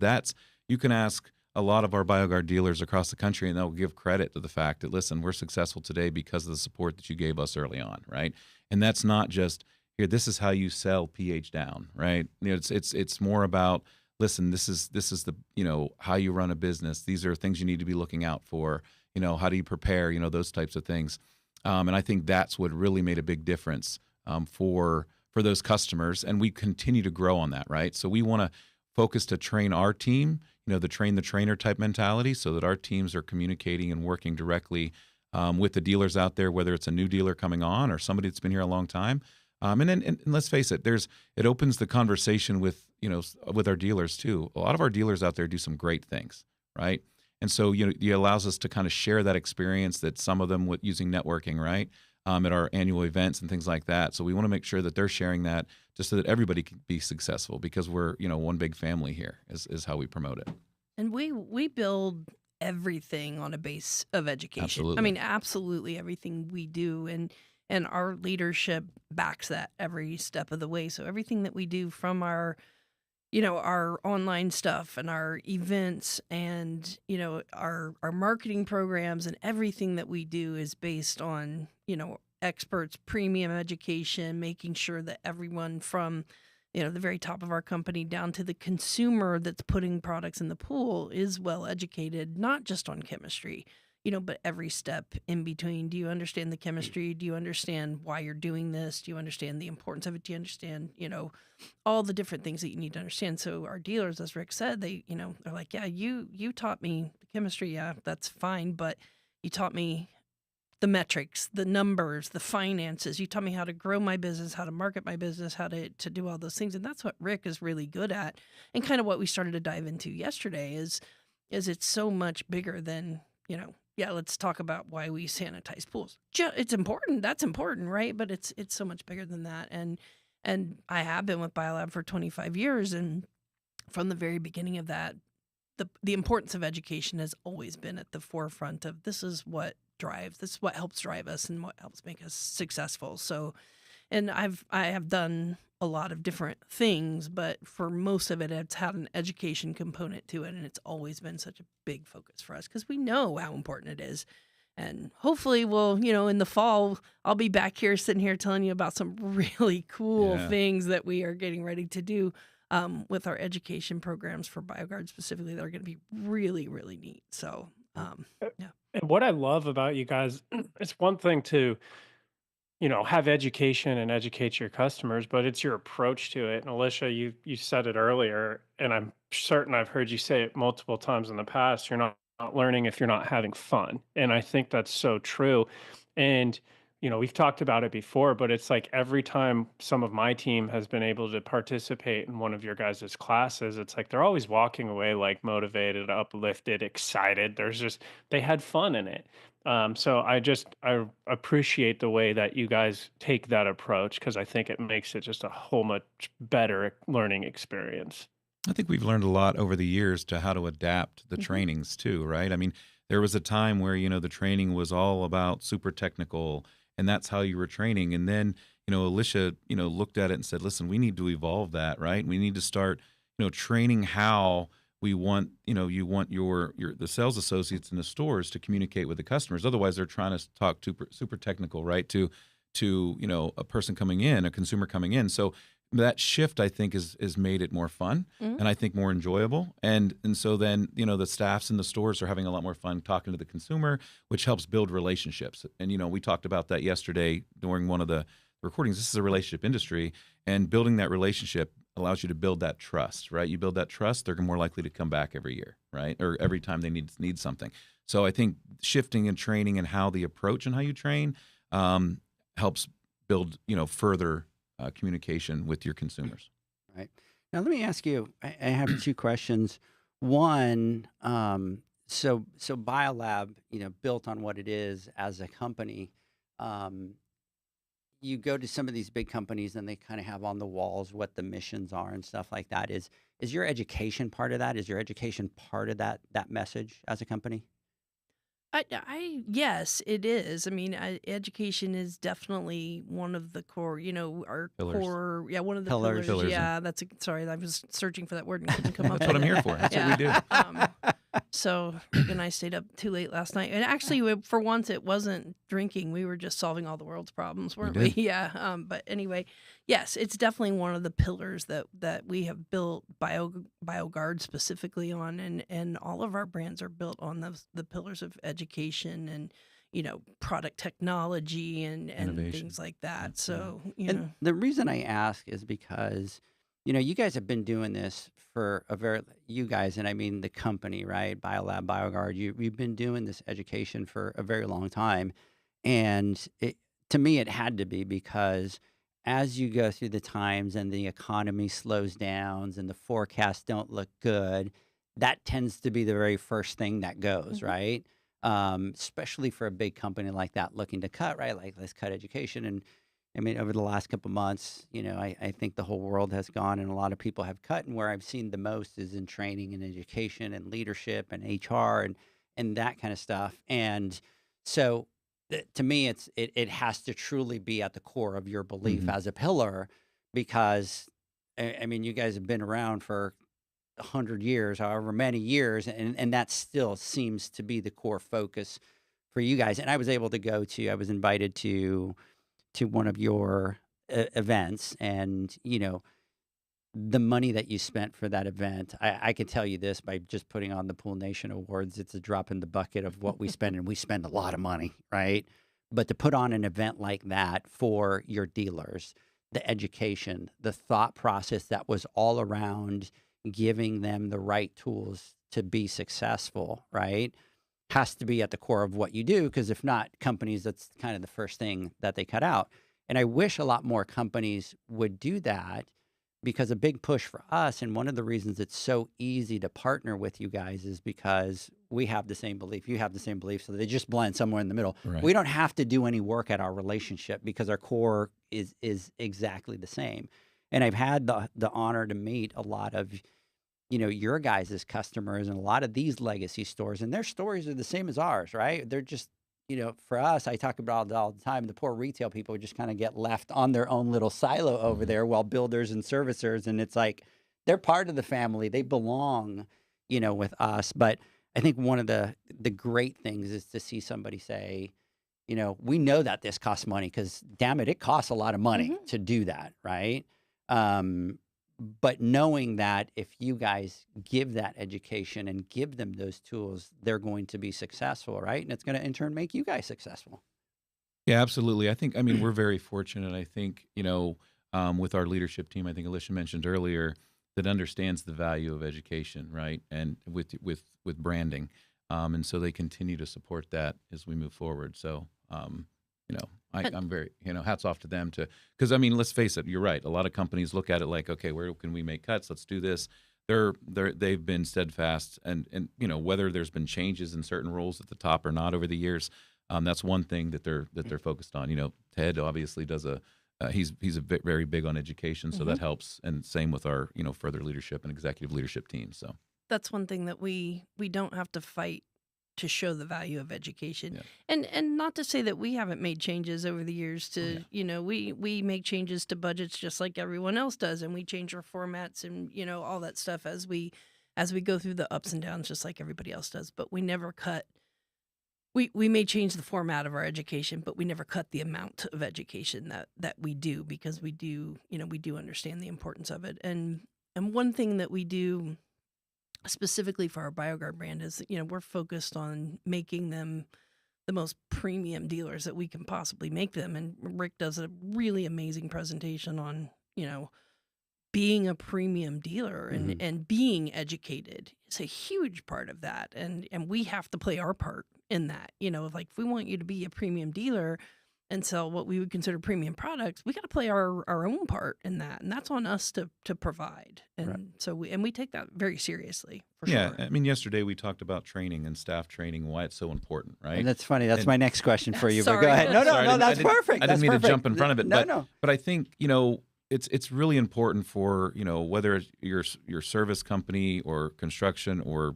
you can ask a lot of our BioGuard dealers across the country and they'll give credit to the fact that, listen, we're successful today because of the support that you gave us early on, right? And that's not just, here, this is how you sell pH down, right? It's more about, listen, this is the, how you run a business. These are things you need to be looking out for, how do you prepare, those types of things. And I think that's what really made a big difference for those customers, and we continue to grow on that, right? So we want to focus to train our team, the train the trainer type mentality, so that our teams are communicating and working directly with the dealers out there, whether it's a new dealer coming on or somebody that's been here a long time. And let's face it, it opens the conversation with our dealers too. A lot of our dealers out there do some great things, right? And so it allows us to kind of share that experience that some of them with using networking, right? At our annual events and things like that. So we want to make sure that they're sharing that just so that everybody can be successful, because we're, one big family here is how we promote it. And we build everything on a base of education. Absolutely. I mean, absolutely everything we do. And our leadership backs that every step of the way. So everything that we do, from our online stuff and our events and, our marketing programs, and everything that we do is based on, experts, premium education, making sure that everyone from, the very top of our company down to the consumer that's putting products in the pool is well educated, not just on chemistry, but every step in between. Do you understand the chemistry? Do you understand why you're doing this? Do you understand the importance of it? Do you understand, all the different things that you need to understand? So our dealers, as Rick said, they, they're like, yeah, you taught me chemistry. Yeah, that's fine. But you taught me the metrics, the numbers, the finances. You taught me how to grow my business, how to market my business, how to do all those things. And that's what Rick is really good at. And kind of what we started to dive into yesterday is it's so much bigger than, yeah, let's talk about why we sanitize pools. It's important. That's important, right? But it's so much bigger than that. And I have been with Biolab for 25 years. And from the very beginning of that, the importance of education has always been at the forefront of this is what helps drive us and what helps make us successful. So, and I have done a lot of different things, but for most of it, it's had an education component to it. And it's always been such a big focus for us because we know how important it is. And hopefully we'll, in the fall, I'll be back here sitting here telling you about some really cool things that we are getting ready to do with our education programs for BioGuard specifically that are going to be really, really neat. So, yeah. And what I love about you guys, it's one thing to, have education and educate your customers, but it's your approach to it. And Alicia, you said it earlier, and I'm certain I've heard you say it multiple times in the past. You're not learning if you're not having fun. And I think that's so true. And, we've talked about it before, but it's like every time some of my team has been able to participate in one of your guys' classes, it's like they're always walking away like motivated, uplifted, excited. They had fun in it. So I appreciate the way that you guys take that approach, because I think it makes it just a whole much better learning experience. I think we've learned a lot over the years to how to adapt the trainings too, right? I mean, there was a time where, the training was all about super technical, and that's how you were training. And then, Alicia, looked at it and said, listen, we need to evolve that, right? We need to start, training how we want, you want the sales associates in the stores to communicate with the customers. Otherwise, they're trying to talk super technical, right? To to, a person coming in, a consumer coming in. So that shift, I think, is made it more fun and I think more enjoyable. And so then, the staffs in the stores are having a lot more fun talking to the consumer, which helps build relationships. And, we talked about that yesterday during one of the recordings. This is a relationship industry, and building that relationship allows you to build that trust, right? You build that trust, they're more likely to come back every year, right? Or every time they need something. So I think shifting and training and how the approach and how you train helps build, further communication with your consumers. Right. Now, let me ask you, I have two questions. One, so Biolab, built on what it is as a company, you go to some of these big companies and they kind of have on the walls what the missions are and stuff like that. Is your education part of that? Is your education part of that message as a company? Yes, it is. I mean, education is definitely one of the core, our Pillars. core, one of the Pillars. pillars. Pillars, Yeah, sorry, I was searching for that word and couldn't come up That's what with I'm it. here for. That's what we do. So Rick and I stayed up too late last night, and actually, for once, it wasn't drinking. We were just solving all the world's problems, weren't we? did. Yeah. But anyway, yes, it's definitely one of the pillars that we have built BioGuard specifically on, and all of our brands are built on the pillars of education and product technology and Innovation. things like that. That's So And the reason I ask is because, you guys have been doing this for you guys, and I mean the company, right? Biolab, BioGuard, you've been doing this education for a very long time. And to me, it had to be because as you go through the times and the economy slows down and the forecasts don't look good, that tends to be the very first thing that goes, right? Especially for a big company like that looking to cut, right? Like, let's cut education. And I mean, over the last couple of months, I think the whole world has gone and a lot of people have cut. And where I've seen the most is in training and education and leadership and HR and that kind of stuff. And so to me, it has to truly be at the core of your belief as a pillar, because I mean, you guys have been around for 100 years, however many years, and that still seems to be the core focus for you guys. And I was invited to one of your events, and the money that you spent for that event, I can tell you this by just putting on the Pool Nation Awards, it's a drop in the bucket of what we spend, and we spend a lot of money, right? But to put on an event like that for your dealers, the education, the thought process that was all around giving them the right tools to be successful, right, has to be at the core of what you do, because if not, companies, that's kind of the first thing that they cut out. And I wish a lot more companies would do that, because a big push for us, and one of the reasons it's so easy to partner with you guys, is because we have the same belief, you have the same belief, so they just blend somewhere in the middle. Right. We don't have to do any work at our relationship because our core is exactly the same. And I've had the honor to meet a lot of your guys' customers and a lot of these legacy stores, and their stories are the same as ours, right? They're just, for us, I talk about it all the time, the poor retail people just kind of get left on their own little silo over there, while builders and servicers, and it's like they're part of the family. They belong, with us. But I think one of the great things is to see somebody say, we know that this costs money, because damn it costs a lot of money to do that, right? But knowing that if you guys give that education and give them those tools, they're going to be successful, right? And it's going to in turn make you guys successful. Yeah, absolutely. I mean, we're very fortunate. I think, with our leadership team, I think Alicia mentioned earlier, that understands the value of education, right? And with branding. And so they continue to support that as we move forward. So, I'm very, hats off to them because I mean, let's face it, you're right. A lot of companies look at it like, okay, where can we make cuts? Let's do this. They've been steadfast, and whether there's been changes in certain roles at the top or not over the years, that's one thing that they're focused on. Ted obviously does he's very big on education, so that helps, and same with our further leadership and executive leadership team. So that's one thing that we don't have to fight to show the value of education. Yeah. And not to say that we haven't made changes over the years to, we make changes to budgets just like everyone else does, and we change our formats and, all that stuff as we go through the ups and downs just like everybody else does, but we never cut We may change the format of our education, but we never cut the amount of education that we do, because we do, we do understand the importance of it. And one thing that we do specifically for our BioGuard brand is, we're focused on making them the most premium dealers that we can possibly make them. And Rick does a really amazing presentation on, being a premium dealer and being educated is a huge part of that. And we have to play our part in that, like if we want you to be a premium dealer and sell what we would consider premium products, we got to play our own part in that. And that's on us to provide. And Right. so we take that very seriously, for Yeah, sure. I mean, yesterday we talked about training and staff training, why it's so important, right? And that's funny. That's And- my next question for you. But Sorry. go ahead. No, Sorry, I that's didn't- perfect. I didn't That's mean to perfect. jump in front of it, No. but I think it's really important for whether it's your service company or construction or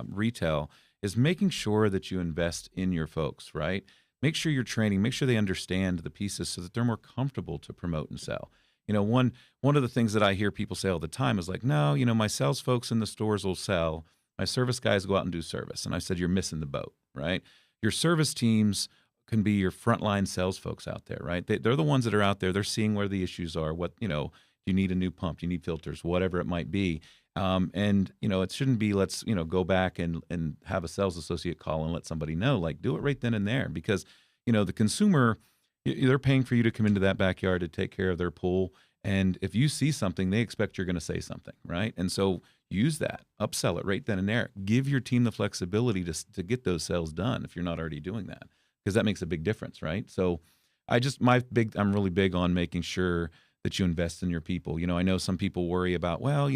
retail, is making sure that you invest in your folks, right? Make sure you're training, make sure they understand the pieces so that they're more comfortable to promote and sell. One of the things that I hear people say all the time is like, no, my sales folks in the stores will sell. My service guys go out and do service. And I said, you're missing the boat, right? Your service teams can be your frontline sales folks out there, right? They're the ones that are out there. They're seeing where the issues are. What, you need a new pump, you need filters, whatever it might be. And it shouldn't be, let's, go back and have a sales associate call and let somebody know, like do it right then and there, because, the consumer, they're paying for you to come into that backyard to take care of their pool. And if you see something, they expect you're going to say something, right? And so use that, upsell it right then and there. Give your team the flexibility to get those sales done if you're not already doing that, because that makes a big difference, right? So I'm really big on making sure that you invest in your people. I know some people worry about, well,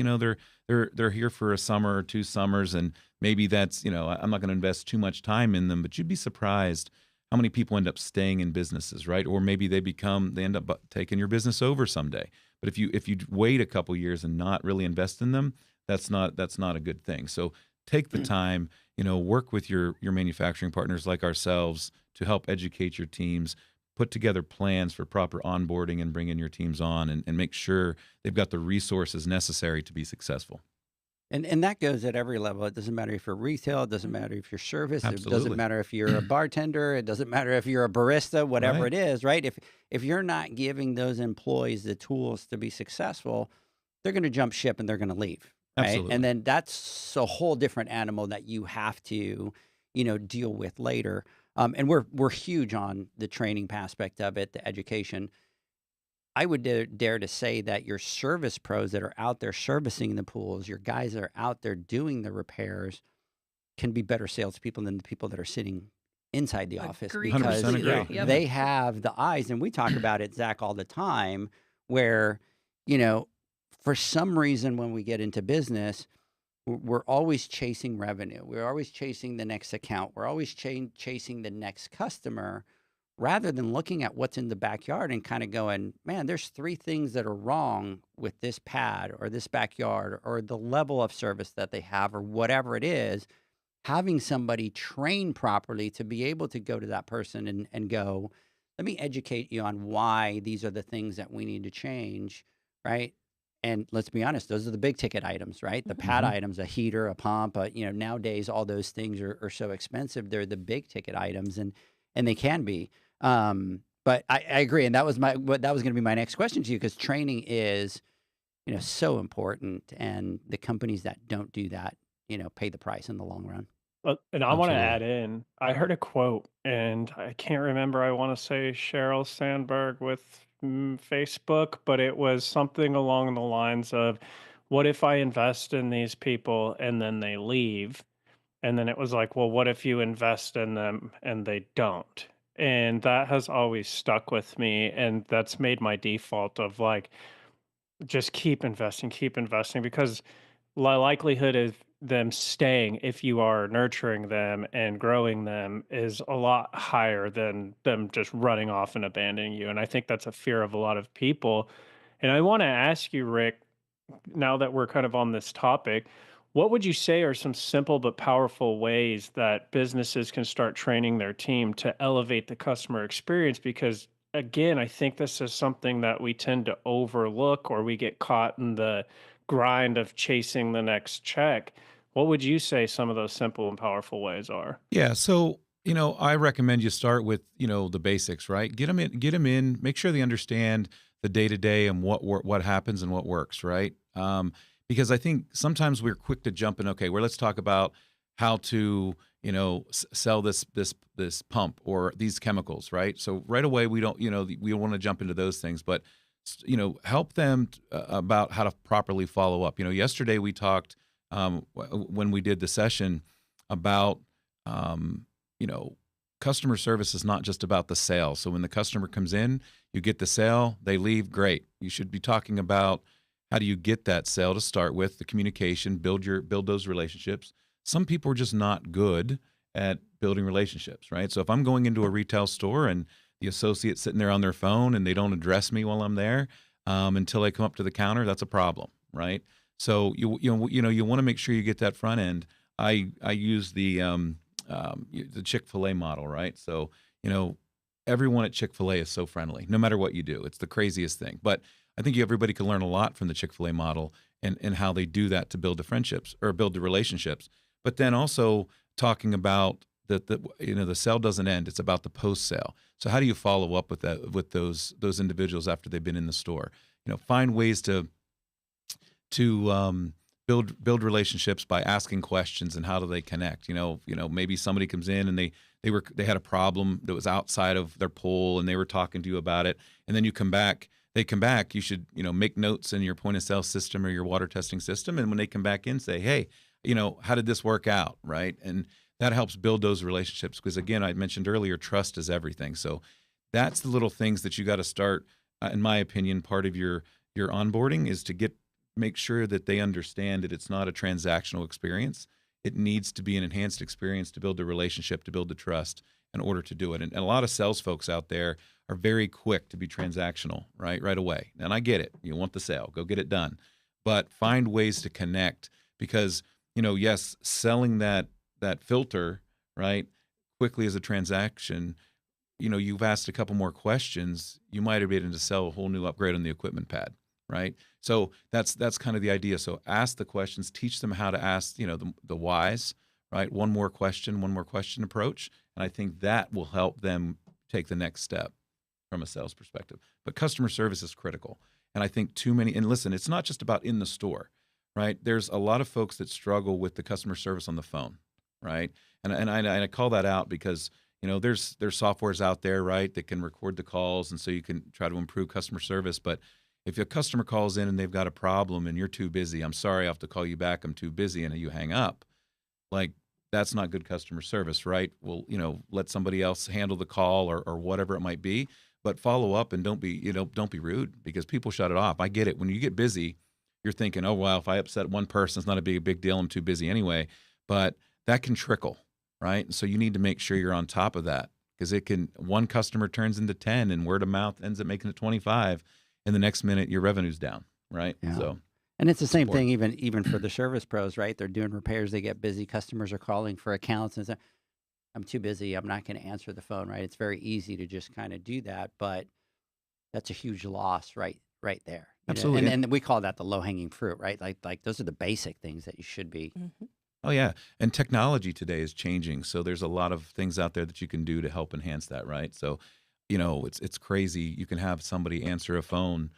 they're here for a summer or 2 summers, and maybe that's, I'm not going to invest too much time in them, but you'd be surprised how many people end up staying in businesses, right? Or maybe they end up taking your business over someday. But if you wait a couple years and not really invest in them, that's not a good thing. So take the time, work with your manufacturing partners like ourselves to help educate your teams, put together plans for proper onboarding and bringing your teams on, and make sure they've got the resources necessary to be successful. And that goes at every level. It doesn't matter if you're retail. It doesn't matter if you're service. It Absolutely. doesn't matter if you're a bartender. It doesn't matter if you're a barista, whatever Right. it is, right? If you're not giving those employees the tools to be successful, they're going to jump ship and they're going to leave. Right? Absolutely. And then that's a whole different animal that you have to, deal with later. And we're huge on the training aspect of it, the education. I would dare to say that your service pros that are out there servicing the pools, your guys that are out there doing the repairs, can be better salespeople than the people that are sitting inside the office, Agreed. because 100% agree. Yep. they have the eyes. And we talk about it, Zach, all the time, where, for some reason when we get into business, we're always chasing revenue. We're always chasing the next account. We're always chasing the next customer, rather than looking at what's in the backyard and kind of going, man, there's 3 things that are wrong with this pad or this backyard or the level of service that they have or whatever it is. Having somebody trained properly to be able to go to that person and go, let me educate you on why these are the things that we need to change, right? And let's be honest, those are the big ticket items, right? The pad items, a heater, a pump, nowadays all those things are so expensive. They're the big ticket items, and they can be. But I agree, and that was going to be my next question to you, because training is, so important, and the companies that don't do that, pay the price in the long run. And I want to Absolutely. add in, I heard a quote, and I can't remember, I want to say Sheryl Sandberg with Facebook, but it was something along the lines of, what if I invest in these people and then they leave? And then it was like, well, what if you invest in them and they don't? And that has always stuck with me. And that's made my default of like, just keep investing, because the likelihood of them staying, if you are nurturing them and growing them, is a lot higher than them just running off and abandoning you. And I think that's a fear of a lot of people. And I want to ask you, Rick, now that we're kind of on this topic, what would you say are some simple but powerful ways that businesses can start training their team to elevate the customer experience? Because again, I think this is something that we tend to overlook, or we get caught in the grind of chasing the next check. What would you say some of those simple and powerful ways are? Yeah. So I recommend you start with, the basics, right? Get them in, make sure they understand the day to day and what happens and what works, right? Because I think sometimes we're quick to jump in. Okay, well, let's talk about how to, sell this pump or these chemicals, right? So right away we don't want to jump into those things, but help them about how to properly follow up. Yesterday we talked when we did the session about customer service is not just about the sale. So when the customer comes in, you get the sale, they leave, great. You should be talking about how do you get that sale to start with, the communication, build those relationships. Some people are just not good at building relationships, right? So if I'm going into a retail store and the associate's sitting there on their phone and they don't address me while I'm there until I come up to the counter, that's a problem, right? So you want to make sure you get that front end. I use the Chick-fil-A model, right? So, everyone at Chick-fil-A is so friendly, no matter what you do. It's the craziest thing. But I think everybody can learn a lot from the Chick-fil-A model and how they do that to build the friendships or build the relationships. But then also talking about the sale doesn't end. It's about the post-sale. So how do you follow up with that, with those individuals after they've been in the store? Find ways to build relationships by asking questions and how do they connect. Maybe somebody comes in and they had a problem that was outside of their pool and they were talking to you about it, and then they come back, you should make notes in your point of sale system or your water testing system, and when they come back in, say, hey, how did this work out, right? And that helps build those relationships, because again, I mentioned earlier, trust is everything. So that's the little things that you got to start. In my opinion, part of your onboarding is to make sure that they understand that it's not a transactional experience. It needs to be an enhanced experience to build the relationship, to build the trust in order to do it. And a lot of sales folks out there are very quick to be transactional, right away. And I get it. You want the sale, go get it done. But find ways to connect, because, yes, selling that filter, right, quickly as a transaction, you've asked a couple more questions, you might have been able to sell a whole new upgrade on the equipment pad. Right. So that's kind of the idea. So ask the questions, teach them how to ask, the whys, right? One more question approach. And I think that will help them take the next step from a sales perspective. But customer service is critical. And I think and listen, it's not just about in the store, right? There's a lot of folks that struggle with the customer service on the phone, right? And I call that out because, there's softwares out there, right, that can record the calls. And so you can try to improve customer service. But if a customer calls in and they've got a problem and you're too busy, I'm sorry, I have to call you back, I'm too busy, and you hang up, like, that's not good customer service, right? Well, let somebody else handle the call or whatever it might be, but follow up and don't be rude, because people shut it off. I get it. When you get busy, you're thinking, oh, well, if I upset one person, it's not a big deal. I'm too busy anyway. But that can trickle, right? And so you need to make sure you're on top of that, because one customer turns into 10 and word of mouth ends up making it 25. And the next minute, your revenue's down, right? Yeah. So, and it's the same thing even for the service pros, right? They're doing repairs, they get busy, customers are calling for accounts, and I'm too busy, I'm not going to answer the phone, right? It's very easy to just kind of do that, but that's a huge loss right there. Absolutely. And we call that the low-hanging fruit, right? Like those are the basic things that you should be. Mm-hmm. Oh, yeah. And technology today is changing. So there's a lot of things out there that you can do to help enhance that, right? So, it's crazy. You can have somebody answer a phone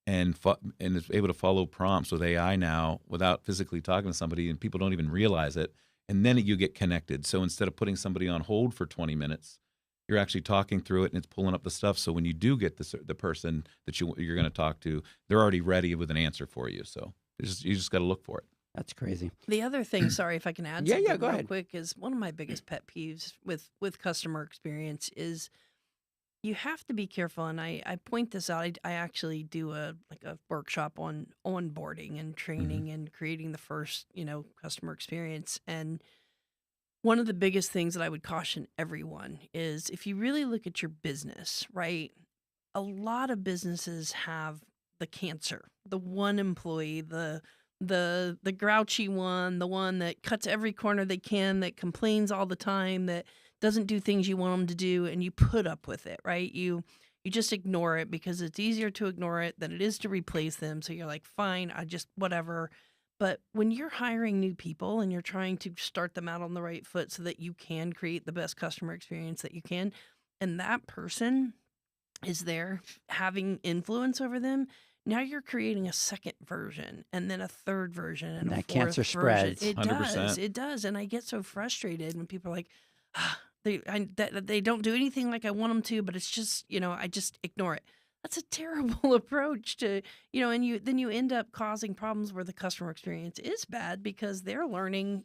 and is able to follow prompts with AI now without physically talking to somebody, and people don't even realize it. And then you get connected. So instead of putting somebody on hold for 20 minutes, you're actually talking through it and it's pulling up the stuff. So when you do get the person that you're going to talk to, they're already ready with an answer for you. So you just got to look for it. That's crazy. The other thing, sorry if I can add Yeah, something go real ahead. quick, is one of my biggest pet peeves with customer experience is you have to be careful. And I point this out. I actually do a workshop on onboarding and training and creating the first, customer experience. And one of the biggest things that I would caution everyone is, if you really look at your business, right? A lot of businesses have the cancer, the one employee, the grouchy one, the one that cuts every corner they can, that complains all the time, that doesn't do things you want them to do, and you put up with it, right? You just ignore it because it's easier to ignore it than it is to replace them. So you're like, fine, I just whatever. But when you're hiring new people and you're trying to start them out on the right foot so that you can create the best customer experience that you can, and that person is there having influence over them, now you're creating a second version and then a third version and a that fourth cancer version. spreads. It 100%. does. It does. And I get so frustrated when people are like, they don't do anything like I want them to, but it's just, I just ignore it. That's a terrible approach to, and then you end up causing problems where the customer experience is bad because they're learning,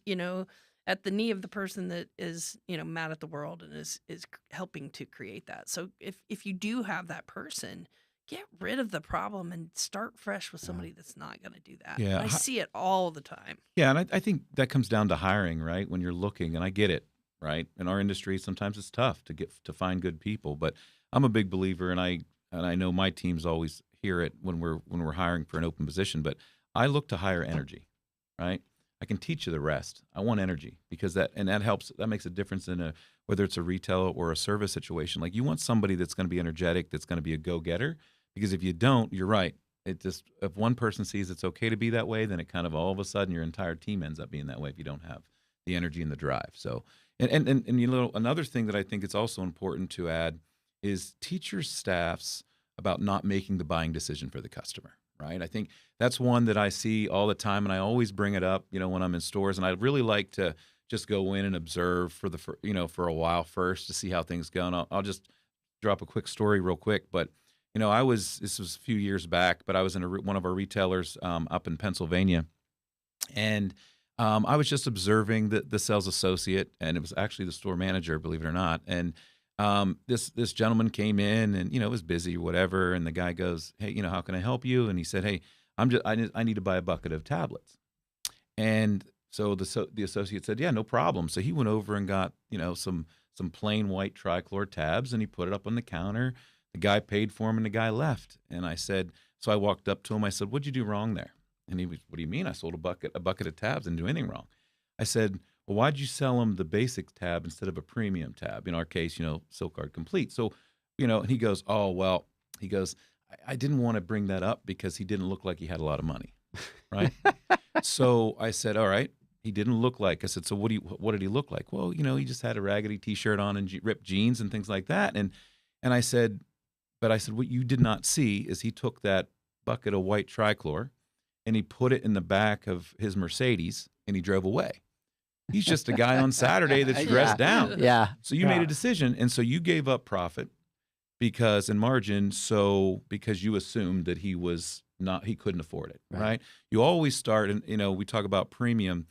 at the knee of the person that is, mad at the world and is helping to create that. So if you do have that person, get rid of the problem and start fresh with somebody that's not going to do that. Yeah. I see it all the time. Yeah, and I think that comes down to hiring, right? When you're looking, and I get it, right? In our industry, sometimes it's tough to find good people, but I'm a big believer, and I know my teams always hear it when we're hiring for an open position, but I look to hire energy, right? I can teach you the rest. I want energy because that helps. That makes a difference in whether it's a retail or a service situation. Like you want somebody that's going to be energetic, that's going to be a go-getter. Because if you don't, you're right. If one person sees it's okay to be that way, then it kind of all of a sudden your entire team ends up being that way if you don't have the energy and the drive. So, and another thing that I think it's also important to add is teach your staffs about not making the buying decision for the customer. Right. I think that's one that I see all the time, and I always bring it up, when I'm in stores, and I really like to just go in and observe for a while first to see how things go. And I'll just drop a quick story real quick, but this was a few years back, but I was in one of our retailers up in Pennsylvania, and I was just observing the sales associate, and it was actually the store manager, believe it or not. And this gentleman came in and, was busy or whatever. And the guy goes, "Hey, how can I help you?" And he said, "Hey, I need to buy a bucket of tablets." And so the associate said, "Yeah, no problem." So he went over and got, some plain white trichlor tabs, and he put it up on the counter. The guy paid for him and the guy left. And so I walked up to him. I said, "What'd you do wrong there?" And he was, "What do you mean? I sold a bucket of tabs and didn't do anything wrong." I said, "Well, why'd you sell him the basic tab instead of a premium tab? In our case, Silk Guard Complete." So, and he goes, "Oh, well," he goes, I didn't want to bring that up because he didn't look like he had a lot of money. Right. So I said, "All right." He didn't look like, I said, "So what did he look like?" "Well, he just had a raggedy t-shirt on and ripped jeans and things like that." And I said, "What you did not see is he took that bucket of white trichlor and he put it in the back of his Mercedes and he drove away. He's just a guy on Saturday that's dressed down." Yeah. So you made a decision, and so you gave up profit because you assumed that he couldn't afford it, right? You always start, and we talk about premium.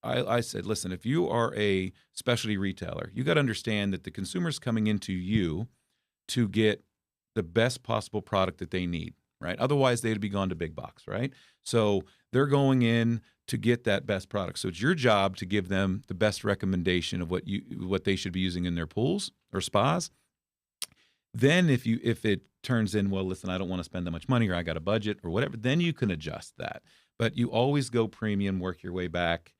I said, listen, if you are a specialty retailer, you got to understand that the consumer's coming into you to get the best possible product that they need, right? Otherwise, they'd be gone to big box, right? So they're going in to get that best product. So it's your job to give them the best recommendation of what they should be using in their pools or spas. Then if it turns in, well, listen, I don't want to spend that much money, or I got a budget or whatever, then you can adjust that. But you always go premium, work your way back,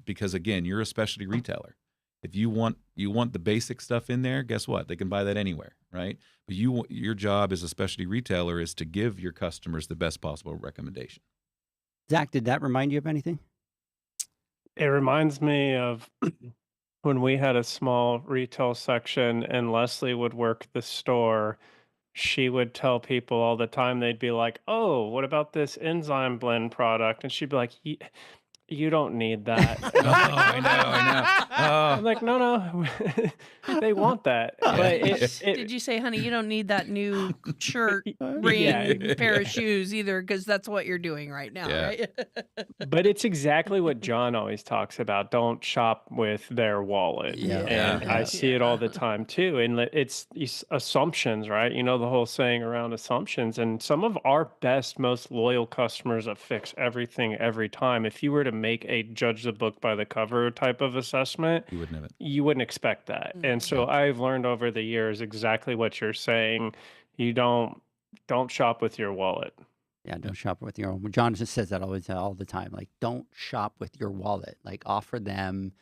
because again, you're a specialty retailer. If you want the basic stuff in there, guess what? They can buy that anywhere, right? But your job as a specialty retailer is to give your customers the best possible recommendation. Zach, did that remind you of anything? It reminds me of when we had a small retail section and Leslie would work the store. She would tell people all the time, they'd be like, "Oh, what about this enzyme blend product?" And she'd be like, "You don't need that." I know. I'm like, no, they want that. But Did you say, "Honey, you don't need that new shirt, ring, pair of shoes either," because that's what you're doing right now, right? But it's exactly what John always talks about. Don't shop with their wallet. And I see it all the time too. And it's assumptions, right? The whole saying around assumptions. And some of our best, most loyal customers that fix everything every time, if you were to make a judge the book by the cover type of assessment, you wouldn't expect that. And so I've learned over the years exactly what you're saying. You don't shop with your wallet. Yeah, don't shop with your own. John just says that all the time. Like, don't shop with your wallet. Like, offer them,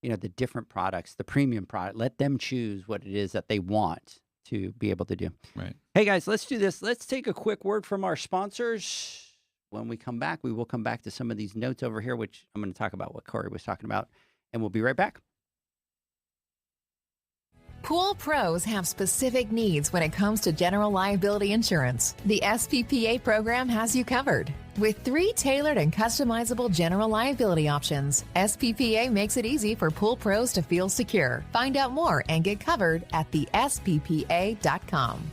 the different products, the premium product. Let them choose what it is that they want to be able to do. Right. Hey, guys, let's do this. Let's take a quick word from our sponsors. When we come back, we will come back to some of these notes over here, which I'm going to talk about what Corey was talking about, and we'll be right back. Pool pros have specific needs when it comes to general liability insurance. The SPPA program has you covered. With 3 tailored and customizable general liability options, SPPA makes it easy for pool pros to feel secure. Find out more and get covered at thesppa.com.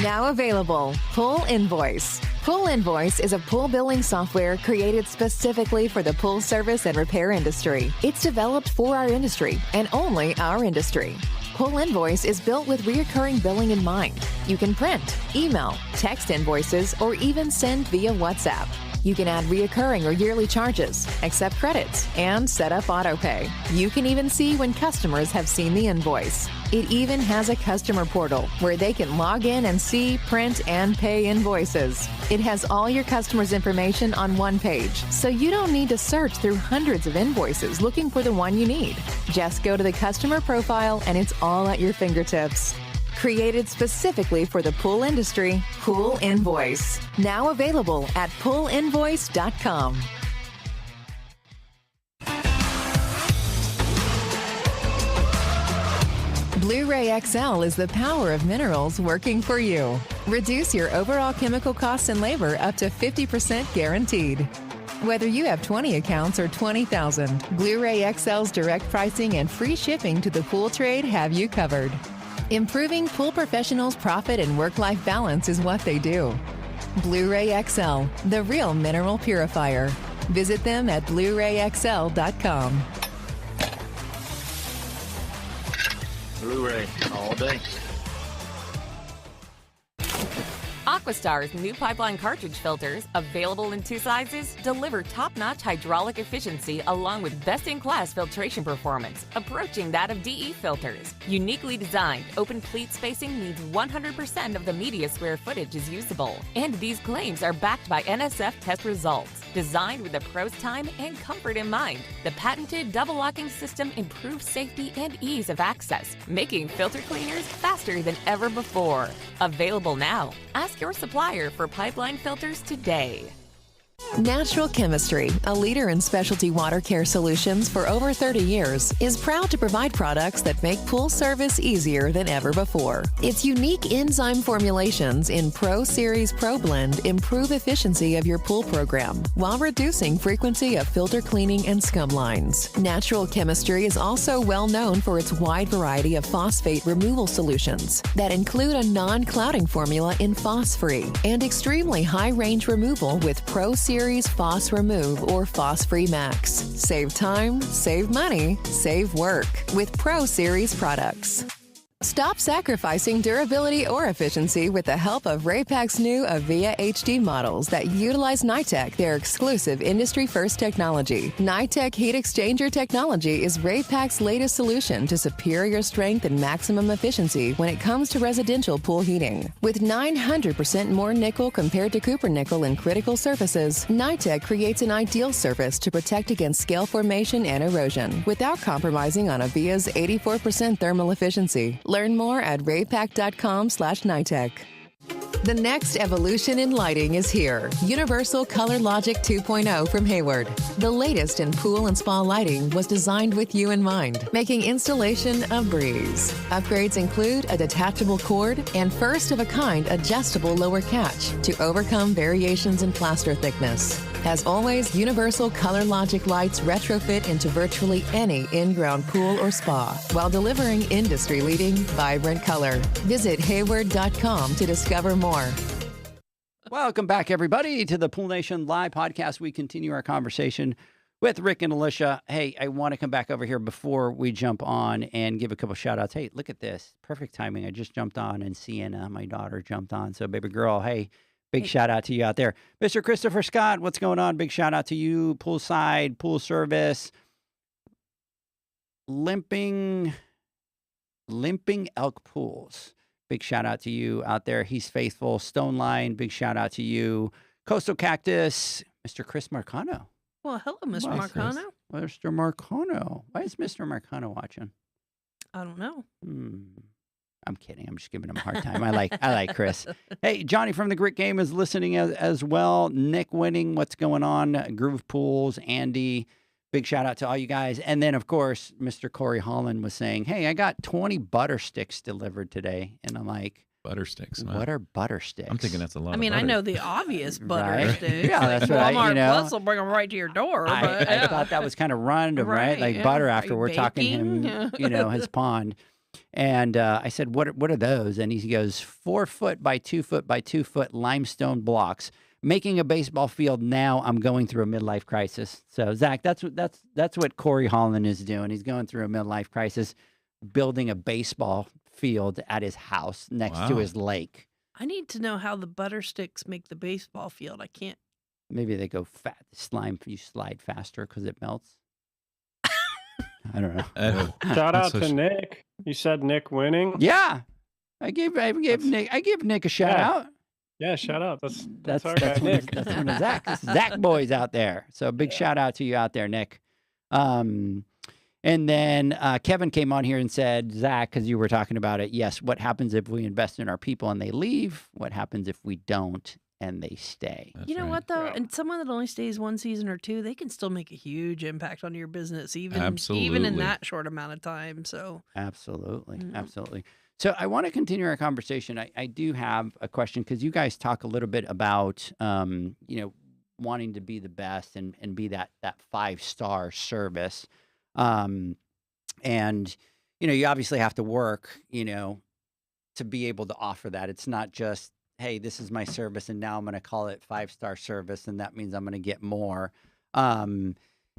Now available, Pool Invoice. Pool Invoice is a pool billing software created specifically for the pool service and repair industry. It's developed for our industry and only our industry. Pool Invoice is built with recurring billing in mind. You can print, email, text invoices, or even send via WhatsApp. You can add reoccurring or yearly charges, accept credits, and set up autopay. You can even see when customers have seen the invoice. It even has a customer portal where they can log in and see, print, and pay invoices. It has all your customers' information on one page, so you don't need to search through hundreds of invoices looking for the one you need. Just go to the customer profile and it's all at your fingertips. Created specifically for the pool industry, Pool Invoice. Now available at poolinvoice.com. Blu-ray XL is the power of minerals working for you. Reduce your overall chemical costs and labor up to 50% guaranteed. Whether you have 20 accounts or 20,000, Blu-ray XL's direct pricing and free shipping to the pool trade have you covered. Improving pool professionals' profit and work-life balance is what they do. Blu-ray XL, the real mineral purifier. Visit them at BluRayXL.com. Blu-ray all day. Aquastar's new pipeline cartridge filters, available in 2 sizes, deliver top-notch hydraulic efficiency along with best-in-class filtration performance, approaching that of DE filters. Uniquely designed, open pleat spacing means 100% of the media square footage is usable. And these claims are backed by NSF test results. Designed with the pro's time and comfort in mind, the patented double-locking system improves safety and ease of access, making filter cleaners faster than ever before. Available now. Ask your supplier for pipeline filters today. Natural Chemistry, a leader in specialty water care solutions for over 30 years, is proud to provide products that make pool service easier than ever before. Its unique enzyme formulations in Pro Series Pro Blend improve efficiency of your pool program while reducing frequency of filter cleaning and scum lines. Natural Chemistry is also well known for its wide variety of phosphate removal solutions that include a non-clouding formula in Phos-Free and extremely high-range removal with Pro Series Phos Remove or Phos-Free Max. Save time, save money, save work with Pro Series products. Stop sacrificing durability or efficiency with the help of Raypak's new Avia HD models that utilize NITEC, their exclusive industry-first technology. NITEC heat exchanger technology is Raypak's latest solution to superior strength and maximum efficiency when it comes to residential pool heating. With 900% more nickel compared to copper nickel in critical surfaces, NITEC creates an ideal surface to protect against scale formation and erosion without compromising on Avia's 84% thermal efficiency. Learn more at raypak.com/NITEC. The next evolution in lighting is here. Universal Color Logic 2.0 from Hayward. The latest in pool and spa lighting was designed with you in mind, making installation a breeze. Upgrades include a detachable cord and first-of-a-kind adjustable lower catch to overcome variations in plaster thickness. As always, Universal Color Logic lights retrofit into virtually any in-ground pool or spa while delivering industry-leading, vibrant color. Visit Hayward.com to discover more. Welcome back, everybody, to the Pool Nation Live podcast. We continue our conversation with Rick and Alicia. Hey, I want to come back over here before we jump on and give a couple shout outs. Hey, look at this. Perfect timing. I just jumped on and Sienna, my daughter, jumped on. So, baby girl, hey, big shout out to you out there. Mr. Christopher Scott, what's going on? Big shout out to you. Poolside, pool service, Limping Elk Pools. Big shout out to you out there. He's faithful. Stone Line, big shout out to you. Coastal Cactus, Mr. Chris Marcano. Well, hello, Mr. Marcano. Mr. Marcano. Why is Mr. Marcano watching? I don't know. I'm kidding. I'm just giving him a hard time. I like Chris. Hey, Johnny from the Grit Game is listening as well. Nick Winning, what's going on? Groove Pools, Andy. Big shout out to all you guys. And then, of course, Mr. Corey Holland was saying, hey, I got 20 butter sticks delivered today. And I'm like, Butter sticks. Wow. what are butter sticks? I'm thinking that's a lot. I mean, of I butter. know the obvious butter Right. sticks. Yeah, that's like what Walmart you know. Plus will bring them right to your door. I But, yeah. thought that was kind of random, right? Right, Like yeah. butter Are after you we're talking him, baking? his pond. And I said, what are those? And he goes, 4 foot by 2 foot by 2 foot limestone blocks. Making a baseball field now, I'm going through a midlife crisis. So, Zach, that's what Corey Holland is doing. He's going through a midlife crisis, building a baseball field at his house next to Wow. his lake. I need to know how the butter sticks make the baseball field. I can't. Maybe they go fat. You slide faster because it melts. I don't know. Shout That's out so to Nick. You said Nick Winning. Yeah, I gave Nick a shout Yeah. out. Yeah, shout out. That's That's our guy, one of, Nick. that's one of Zach's Zach boys out there. So big shout out to you out there, Nick. And then Kevin came on here and said, Zach, because you were talking about it. Yes, what happens if we invest in our people and they leave? What happens if we don't and they stay? That's You know right. what though? Yeah. And someone that only stays 1 season or 2, they can still make a huge impact on your business, even in Absolutely. that short amount of time. So Absolutely. Mhm. Absolutely. So I want to continue our conversation. I do have a question because you guys talk a little bit about, wanting to be the best and be that 5-star service. And, you obviously have to work, to be able to offer that. It's not just, hey, this is my service and now I'm going to call it 5-star service and that means I'm going to get more.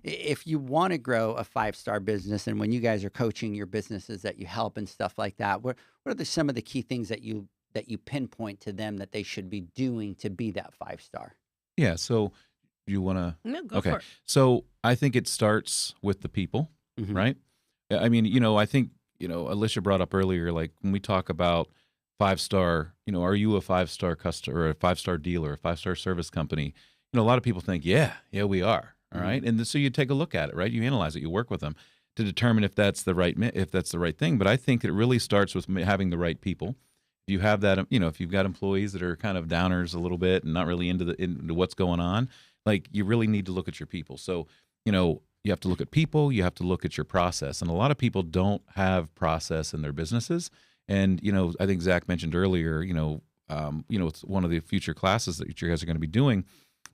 If you want to grow a 5-star business and when you guys are coaching your businesses that you help and stuff like that, what are some of the key things that you pinpoint to them that they should be doing to be that 5-star? Yeah. So you want to? no, go Okay. for it. So I think it starts with the people, Mhm. right? I mean, I think, Alicia brought up earlier, like when we talk about 5-star, are you a 5-star customer or a 5-star dealer, a 5-star service company? A lot of people think, yeah, we are. All right. And so you take a look at it, right? You analyze it, you work with them to determine if that's the right thing. But I think it really starts with having the right people. If you have that, if you've got employees that are kind of downers a little bit and not really into what's going on, like you really need to look at your people. So, you have to look at people, you have to look at your process. And a lot of people don't have process in their businesses. And, I think Zach mentioned earlier, it's one of the future classes that you guys are going to be doing.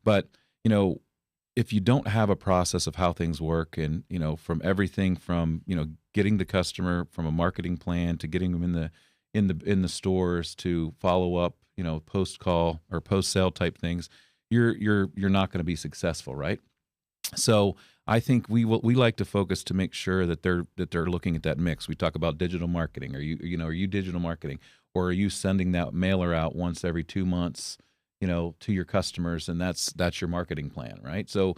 But, if you don't have a process of how things work and, from everything from, getting the customer from a marketing plan to getting them in the stores to follow up, post call or post sale type things, you're not going to be successful, right? So I think we like to focus to make sure that they're looking at that mix. We talk about digital marketing. Are you digital marketing, or are you sending that mailer out once every 2 months, to your customers, and that's your marketing plan, right? So,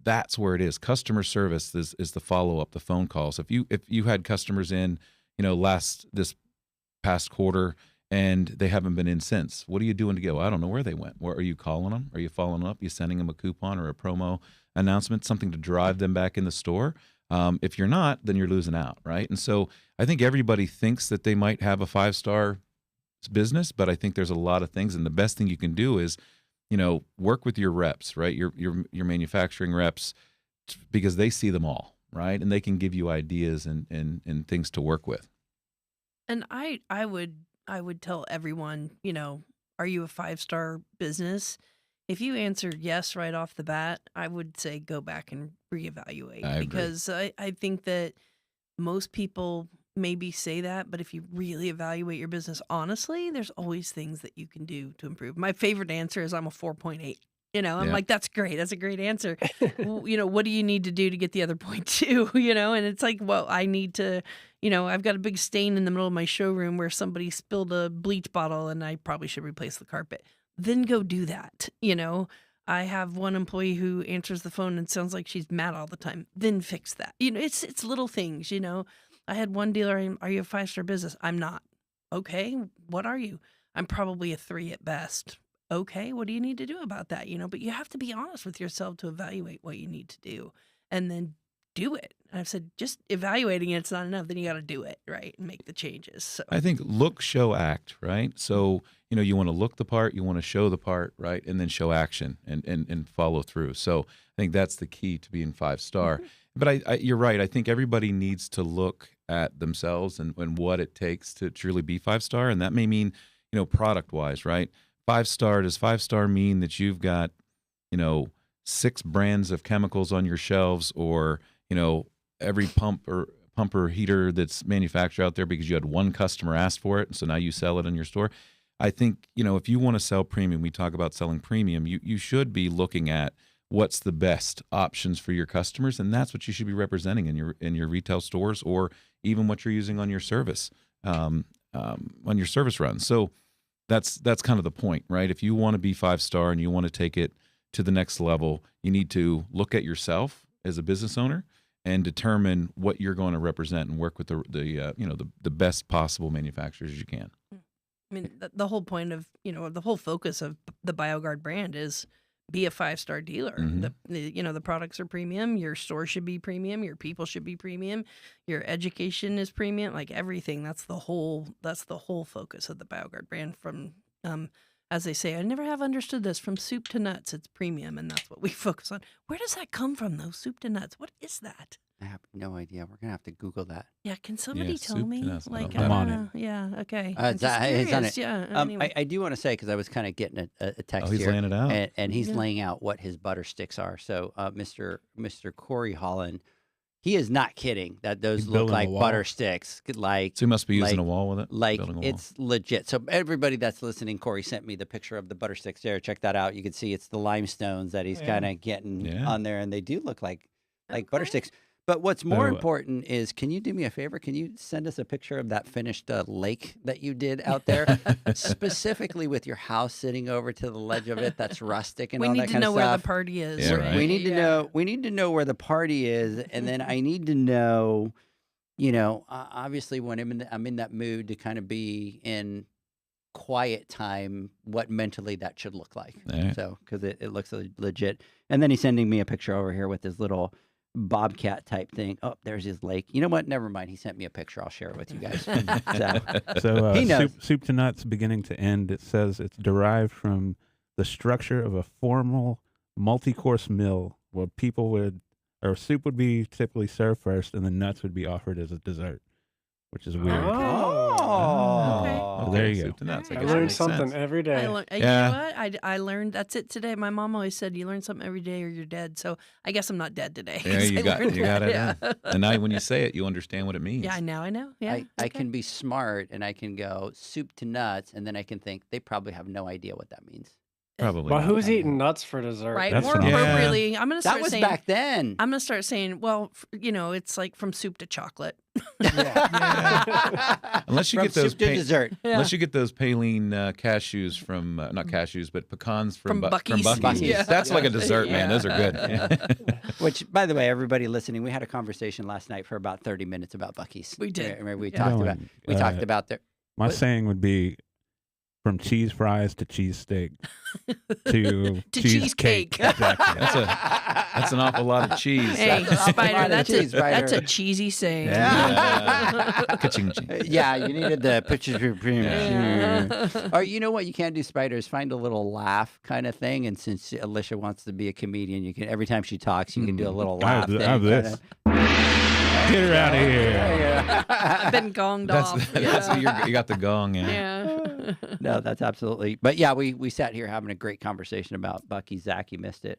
that's where it is. Customer service is the follow up, the phone calls. If you had customers in, this past quarter and they haven't been in since, what are you doing to go? I don't know where they went. Where are you calling them? Are you following up? Are you sending them a coupon or a promo announcement, something to drive them back in the store? If you're not, then you're losing out, right? And so I think everybody thinks that they might have a 5-star business, but I think there's a lot of things, and the best thing you can do is, work with your reps, right? Your manufacturing reps, because they see them all, right? And they can give you ideas and things to work with. And I would tell everyone, are you a 5-star business? If you answered yes right off the bat, I would say go back and reevaluate. I agree. Because I think that most people maybe say that, but if you really evaluate your business honestly, there's always things that you can do to improve. My favorite answer is I'm a 4.8. I'm Yeah. like, that's great. That's a great answer. What do you need to do to get the other 0.2? And it's like, well, I need to, I've got a big stain in the middle of my showroom where somebody spilled a bleach bottle and I probably should replace the carpet. Then go do that. I have one employee who answers the phone and sounds like she's mad all the time. Then fix that. It's little things, I had one dealer, are you a 5-star business? I'm not. Okay, what are you? I'm probably a 3 at best. Okay, what do you need to do about that? But you have to be honest with yourself to evaluate what you need to do and then do it. And I've said, just evaluating it's not enough. Then you got to do it, right, and make the changes. So I think look, show, act, right? So, you want to look the part, you want to show the part, right? And then show action and follow through. So I think that's the key to being 5-star. But you're right. I think everybody needs to look at themselves and what it takes to truly be 5-star. And that may mean, product wise, right? 5-star, does 5-star mean that you've got, 6 brands of chemicals on your shelves, or, every pump or heater that's manufactured out there because you had one customer ask for it, and so now you sell it in your store? I think, if you want to sell premium, we talk about selling premium, you should be looking at what's the best options for your customers, and that's what you should be representing in your retail stores, or even what you're using on your service on your service run. So that's kind of the point, right? If you want to be 5-star and you want to take it to the next level, you need to look at yourself as a business owner and determine what you're going to represent and work with the best possible manufacturers you can. I mean, the whole point of, the whole focus of the BioGuard brand is be a 5-star dealer. The products are premium. Your store should be premium. Your people should be premium. Your education is premium. Like everything. That's the whole focus of the BioGuard brand. From, as they say, I never have understood this, from soup to nuts, it's premium, and that's what we focus on. Where does that come from, though? Soup to nuts. What is that? I have no idea. We're going to have to Google that. Yeah, can somebody tell soup me? to nuts. Like, I'm on it. Yeah, okay. It's on it. Yeah. Anyway. I do want to say, because I was kind of getting a text He's here, laying it out. and he's Yeah. laying out what his butter sticks are. So, Mr. Corey Holland, he is not kidding that those He's look building a like wall. butter sticks. Like, So you must be using like- a wall with it? like Building a wall. it's legit. So everybody that's listening, Corey sent me the picture of the butter sticks there. Check that out. You can see it's the limestones that he's kind of getting Yeah. on there, and they do look like butter Okay. sticks. But what's more So, important is, can you do me a favor? Can you send us a picture of that finished lake that you did out there, specifically with your house sitting over to the ledge of it that's rustic and We all need that to kind know of where the stuff? party is. Yeah, right? right. We need to Yeah. know. We need to know where the party is, and then I need to know. Obviously, when I'm in that mood to kind of be in quiet time, what mentally that should look like. All right. So, because it looks legit. And then he's sending me a picture over here with his little bobcat type thing. Oh, there's his lake. You know what? Never mind. He sent me a picture. I'll share it with you guys. So, He knows. soup to nuts, beginning to end, it says it's derived from the structure of a formal multi-course meal where soup would be typically served first, and the nuts would be offered as a dessert, which is weird. Oh, Oh, there you soup go. to nuts. I I guess that learned makes something sense. every day. You know Yeah. what? I learned that's it today. My mom always said, "You learn something every day, or you're dead." So I guess I'm not dead today. Yeah, 'cause you I got learned it. that. In. And now when you say it, you understand what it means. Yeah, I know. Yeah, I okay. can be smart, and I can go soup to nuts, and then I can think they probably have no idea what that means. Probably. Well, not. who's eating nuts for dessert? Right. That's More phenomenal. appropriately, I'm gonna That start was saying. back then. I'm gonna start saying, well, it's like from soup to chocolate. Unless you From get those soup to dessert. Unless you get those Paline cashews from not cashews, but pecans from From Buc-ee's. Buc-ee's. Yeah. That's like a dessert, man. Those are good. Which, by the way, everybody listening, we had a conversation last night for about 30 minutes about Buc-ee's. We did. Remember, we Yeah. talked No, about and, we talked uh, about their. My What? saying would be from cheese fries to cheesesteak to To cheesecake. cheesecake. Exactly. That's an awful lot of cheese. Hey, That's a lot Spider, of that's cheese, a Spider. that's a cheesy saying. Yeah. Ka-ching, ching. Yeah, you needed the pictures. Yeah. Or you know what you can do, Spider, is find a little laugh kind of thing. And since Alicia wants to be a comedian, you can every time she talks, you can do a little laugh. I thing, have this. Get her out of here. I've been gonged off. You got the gong. Yeah. Yeah. No, that's absolutely. But yeah, we sat here having a great conversation about Bucky. Zach, you missed it.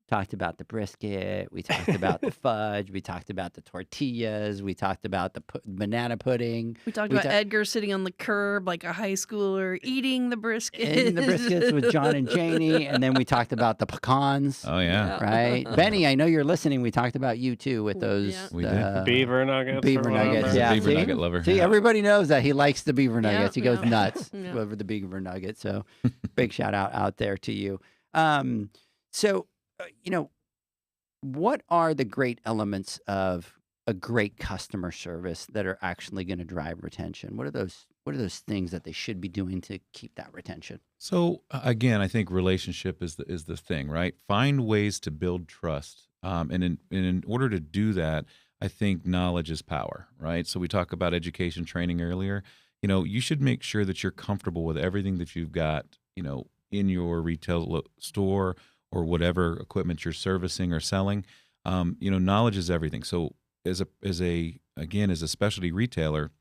Talked about the brisket. We talked about the fudge. We talked about the tortillas. We talked about the banana pudding. We talked We about ta- Edgar sitting on the curb like a high schooler, eating the brisket. In the briskets with John and Janie. And then we talked about the pecans. Oh yeah. Right, Benny, I know you're listening. We talked about you too with those Yeah. We did. Beaver nuggets. beaver or nuggets. whatever. Yeah, Beaver see? nugget lover. See, Yeah. everybody knows that he likes the beaver nuggets. He goes yeah. nuts Yeah. over the beaver nugget. So, big shout out there to you. So, what are the great elements of a great customer service that are actually going to drive retention? What are What are those things that they should be doing to keep that retention? So again, I think relationship is the thing, right? Find ways to build trust, and in order to do that, I think knowledge is power, right? So we talk about education training earlier. You should make sure that you're comfortable with everything that you've got, in your retail store or whatever equipment you're servicing or selling. Knowledge is everything. So as a specialty retailer,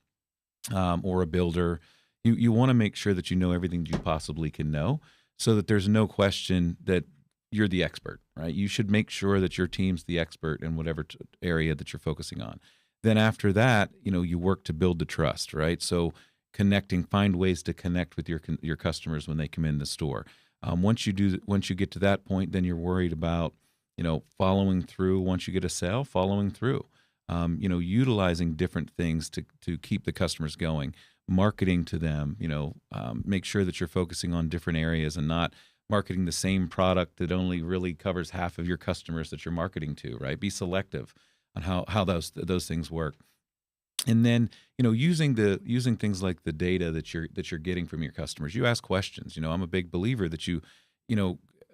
or a builder, you want to make sure that you know everything you possibly can know, so that there's no question that you're the expert, right? You should make sure that your team's the expert in whatever area that you're focusing on. Then after that, you work to build the trust, right? So find ways to connect with your customers when they come in the store. Once you get to that point, then you're worried about, following through. Once you get a sale, following through. Utilizing different things to keep the customers going, marketing to them, make sure that you're focusing on different areas and not marketing the same product that only really covers half of your customers that you're marketing to, right? Be selective on how those things work. And then, using things like the data that you're getting from your customers. You ask questions. I'm a big believer that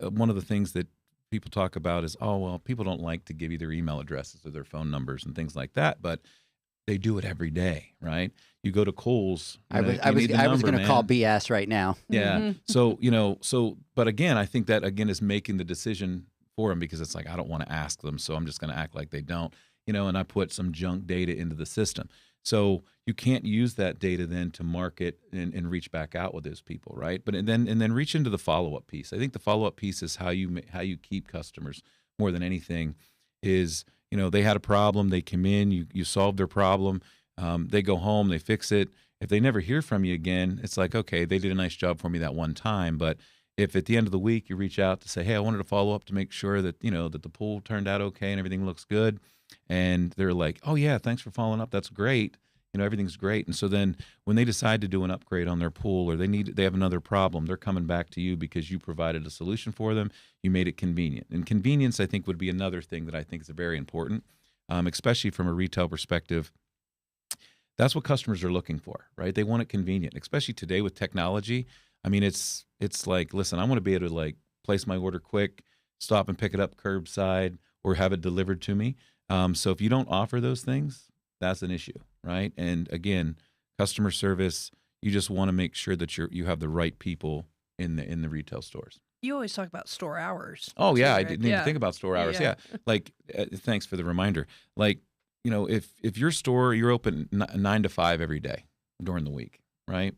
one of the things that people talk about is, oh, well, people don't like to give you their email addresses or their phone numbers and things like that, but they do it every day, right? You go to Kohl's. I was going to call BS right now. Yeah. So, but again, I think that is making the decision for them, because it's like, I don't want to ask them, so I'm just going to act like they don't, and I put some junk data into the system. So you can't use that data then to market and reach back out with those people, right? But and then reach into the follow-up piece. I think the follow-up piece is how you keep customers more than anything. Is they had a problem, they come in, you solve their problem, they go home, they fix it. If they never hear from you again, it's like, okay, they did a nice job for me that one time. But if at the end of the week you reach out to say, hey, I wanted to follow up to make sure that that the pool turned out okay and everything looks good, and they're like, oh yeah, thanks for following up, that's great, everything's great. And so then when they decide to do an upgrade on their pool, or they have another problem, they're coming back to you because you provided a solution for them. You made it convenient. And convenience, I think, would be another thing that I think is very important, especially from a retail perspective. That's what customers are looking for, right? They want it convenient, especially today with technology. I mean, it's like, listen, I want to be able to place my order quick, stop and pick it up curbside, or have it delivered to me. So if you don't offer those things, that's an issue, right? And again, customer service, you just want to make sure that you have the right people in the retail stores. You always talk about store hours. Oh yeah, right? I didn't even think about store hours. Yeah, thanks for the reminder. If your store, you're open 9 to 5 every day during the week, right?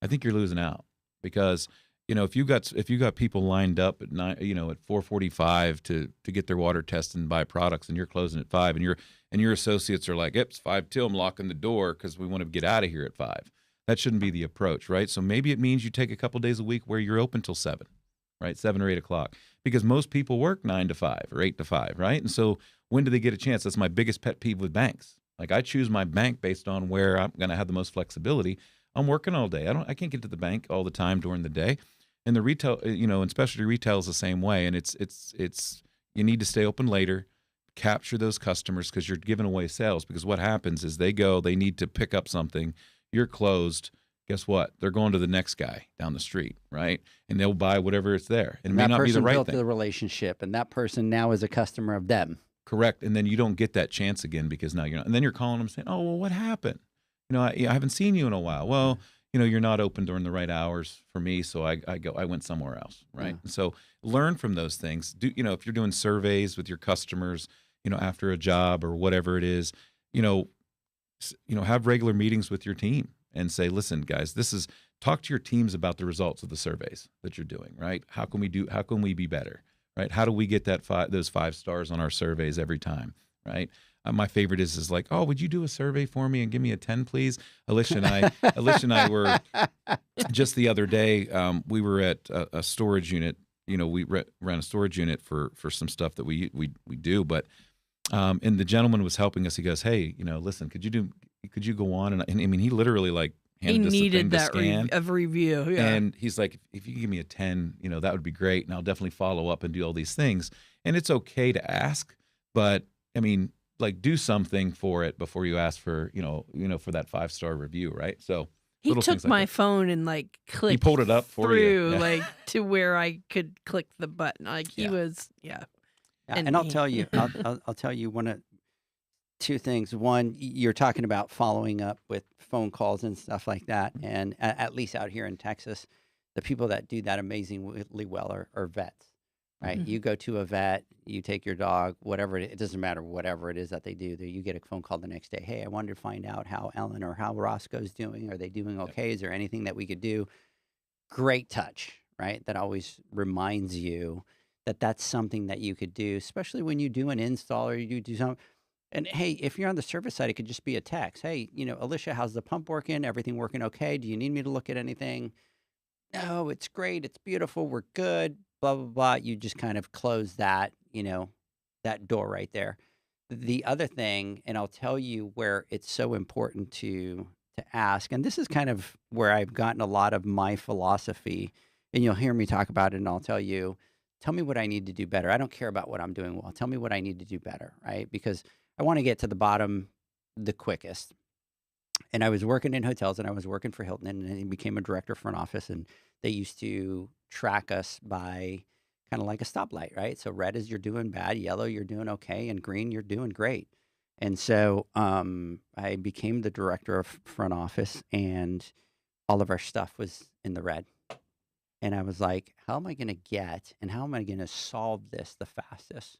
I think you're losing out, because if you got people lined up at 9, at 4:45 to get their water tested and buy products, and you're closing at 5, and your associates are like, it's 5 till, I'm locking the door because we want to get out of here at 5. That shouldn't be the approach, right? So maybe it means you take a couple days a week where you're open till 7, right? 7 or 8 o'clock, because most people work 9 to 5 or 8 to 5, right? And so when do they get a chance? That's my biggest pet peeve with banks. Like, I choose my bank based on where I'm going to have the most flexibility. I'm working all day. I can't get to the bank all the time during the day. And the retail, and specialty retail is the same way. And it's you need to stay open later, capture those customers, because you're giving away sales. Because what happens is they need to pick up something, you're closed. Guess what? They're going to the next guy down the street, right? And they'll buy whatever it's there. And it may not be the right thing. That person built the relationship, and that person now is a customer of them. Correct. And then you don't get that chance again, because now you're not. And then you're calling them saying, oh, well, what happened? I haven't seen you in a while. Well, you're not open during the right hours for me, so I went somewhere else, right? Yeah. So learn from those things. If you're doing surveys with your customers, after a job or whatever it is, have regular meetings with your team and say, listen, guys, talk to your teams about the results of the surveys that you're doing, right? How can we be better, right? How do we get those 5 stars on our surveys every time, right? My favorite is like, oh, would you do a survey for me and give me a 10, please? Alicia and I were just the other day. We were at a storage unit. We ran a storage unit for some stuff that we do. But and the gentleman was helping us. He goes, hey, listen, could you go on? And I mean, he literally handed us a thing to scan. Of review. Yeah. And he's like, if you give me a 10, that would be great, and I'll definitely follow up and do all these things. And it's okay to ask, but I mean, do something for it before you ask for, for that 5-star review, right? So He Little took things like my that. phone and like clicked He pulled it up for you. through Yeah. like to where I could click the button. Like he Yeah. was, Yeah, And and I'll he- tell you, I'll tell you two things. One, you're talking about following up with phone calls and stuff like that, and at least out here in Texas, the people that do that amazingly well are vets, right? Mhm. You go to a vet, you take your dog, whatever it doesn't matter whatever it is that they do. That you get a phone call the next day. Hey, I wanted to find out how Ellen or how Roscoe's doing. Are they doing okay? Is there anything that we could do? Great touch, right? That always reminds you that that's something that you could do, especially when you do an install or you do something. And hey, if you're on the service side, it could just be a text. Hey, Alicia, how's the pump working? Everything working okay? Do you need me to look at anything? No, it's great. It's beautiful. We're good. Blah, blah, blah. You just kind of close that, that door right there. The other thing, and I'll tell you where it's so important to ask, and this is kind of where I've gotten a lot of my philosophy, and you'll hear me talk about it, and I'll tell you, tell me what I need to do better. I don't care about what I'm doing well. Tell me what I need to do better, right? Because I want to get to the bottom the quickest. And I was working in hotels, and I was working for Hilton, and I became a director for an office, and they used to track us by kind of like a stoplight, right? So red is you're doing bad, yellow you're doing okay, and green you're doing great. And so I became the director of front office, and all of our stuff was in the red. And I was like, how am I going to get and how am I going to solve this the fastest?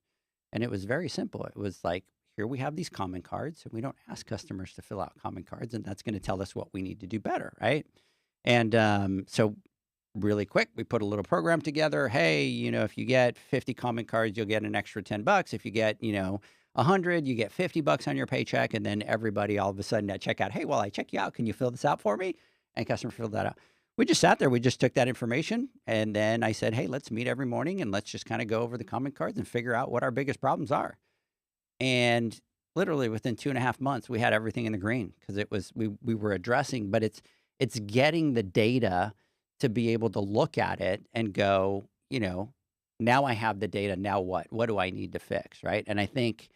And it was very simple. It was like, here we have these comment cards, and we don't ask customers to fill out comment cards, and that's going to tell us what we need to do better, right? And so really quick, we put a little program together. Hey, if you get 50 comment cards, you'll get an extra $10. If you get, 100, you get $50 on your paycheck. And then everybody all of a sudden at checkout, hey, while I check you out, can you fill this out for me? And customer filled that out. We just sat there. We just took that information. And then I said, hey, let's meet every morning and let's just kind of go over the comment cards and figure out what our biggest problems are. And literally within 2.5 months, we had everything in the green because it was we were addressing, but it's getting the data to be able to look at it and go, now I have the data. Now what? What do I need to fix, right? And I think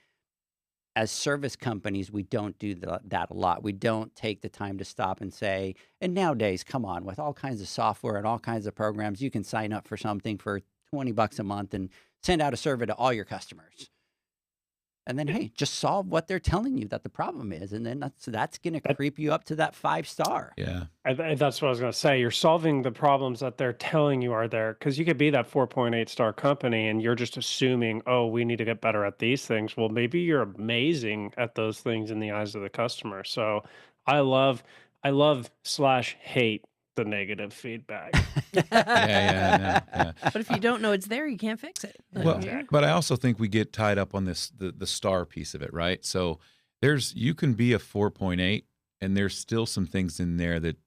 as service companies, we don't do that a lot. We don't take the time to stop and say, and nowadays, come on, with all kinds of software and all kinds of programs, you can sign up for something for $20 a month and send out a survey to all your customers. And then, hey, just solve what they're telling you that the problem is. And then that's going to creep you up to that 5-star. Yeah. That's what I was going to say. You're solving the problems that they're telling you are there, because you could be that 4.8 star company and you're just assuming, oh, we need to get better at these things. Well, maybe you're amazing at those things in the eyes of the customer. So I love / hate the negative feedback. Yeah. But if you don't know it's there, you can't fix it. Well, Exactly. but I also think we get tied up on this the star piece of it, right? So you can be a 4.8, and there's still some things in there that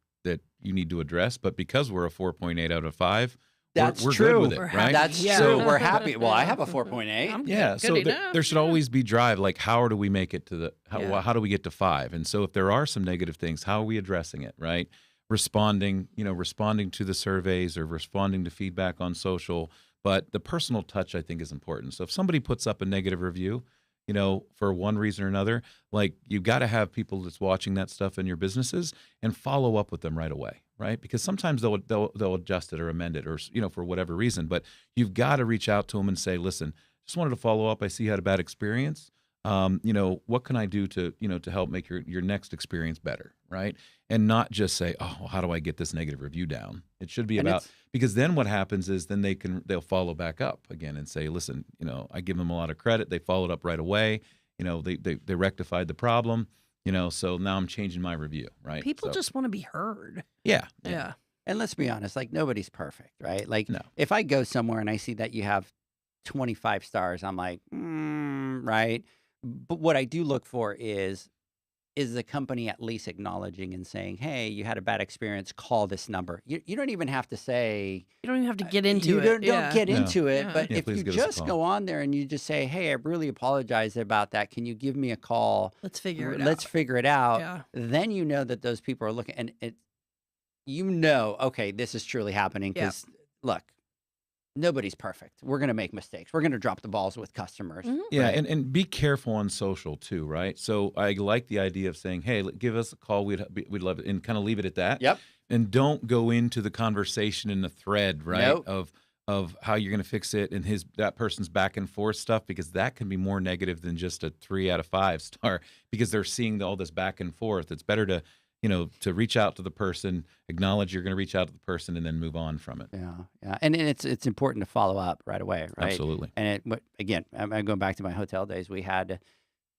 you need to address. But because we're a 4.8 out of 5, That's we're true. good with it, We're right? That's Yeah. true. We're happy. Well, I have a 4.8. I'm Yeah, good so enough. there should always be drive. Like, how do we make it to the Yeah. how do we get to 5? And so if there are some negative things, how are we addressing it, right? Responding to the surveys or responding to feedback on social. But the personal touch, I think, is important. So if somebody puts up a negative review, for one reason or another, like, you've got to have people that's watching that stuff in your businesses and follow up with them right away, right? Because sometimes they'll adjust it or amend it or, for whatever reason. But you've got to reach out to them and say, listen, just wanted to follow up. I see you had a bad experience. What can I do to help make your next experience better, right? And not just say, oh, well, how do I get this negative review down? It should be about, because then what happens is then they'll follow back up again and say, listen, I give them a lot of credit. They followed up right away. They rectified the problem, so now I'm changing my review, right? People just want to be heard. Yeah. Yeah. And let's be honest, like, nobody's perfect, right? Like, No. if I go somewhere and I see that you have 25 stars, I'm like, right? But what I do look for is the company at least acknowledging and saying, hey, you had a bad experience, call this number. You don't even have to say, You don't even have to get into you it. don't Yeah. get No. into it. Yeah. But Yeah, if please you give us a just call. go on there and you just say, hey, I really apologize about that. Can you give me a call? Let's figure it out. Let's figure it out. Yeah. Then you know that those people are looking, and okay, this is truly happening. Yeah. Because look, nobody's perfect. We're going to make mistakes. We're going to drop the balls with customers. Yeah, right? and be careful on social too, right? So I like the idea of saying, "Hey, give us a call. We'd love it," and kind of leave it at that. Yep. And don't go into the conversation in the thread, right? Nope. Of how you're going to fix it and that person's back and forth stuff, because that can be more negative than just a 3 out of 5 star, because they're seeing all this back and forth. It's better to to reach out to the person, acknowledge you're going to reach out to the person, and then move on from it. Yeah. And it's important to follow up right away, right? Absolutely. And again, I'm going back to my hotel days. We had,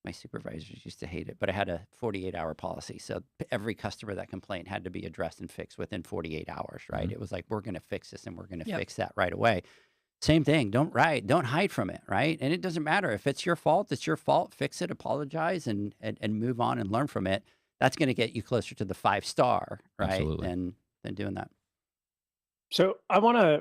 my supervisors used to hate it, but I had a 48-hour policy. So every customer that complained had to be addressed and fixed within 48 hours, right? Mhm. It was like, we're going to fix this and we're going to Yep. fix that right away. Same thing. Don't hide from it, right? And it doesn't matter if it's your fault. It's your fault. Fix it, apologize, and move on and learn from it. That's going to get you closer to the 5-star, right? Absolutely. Than doing that. So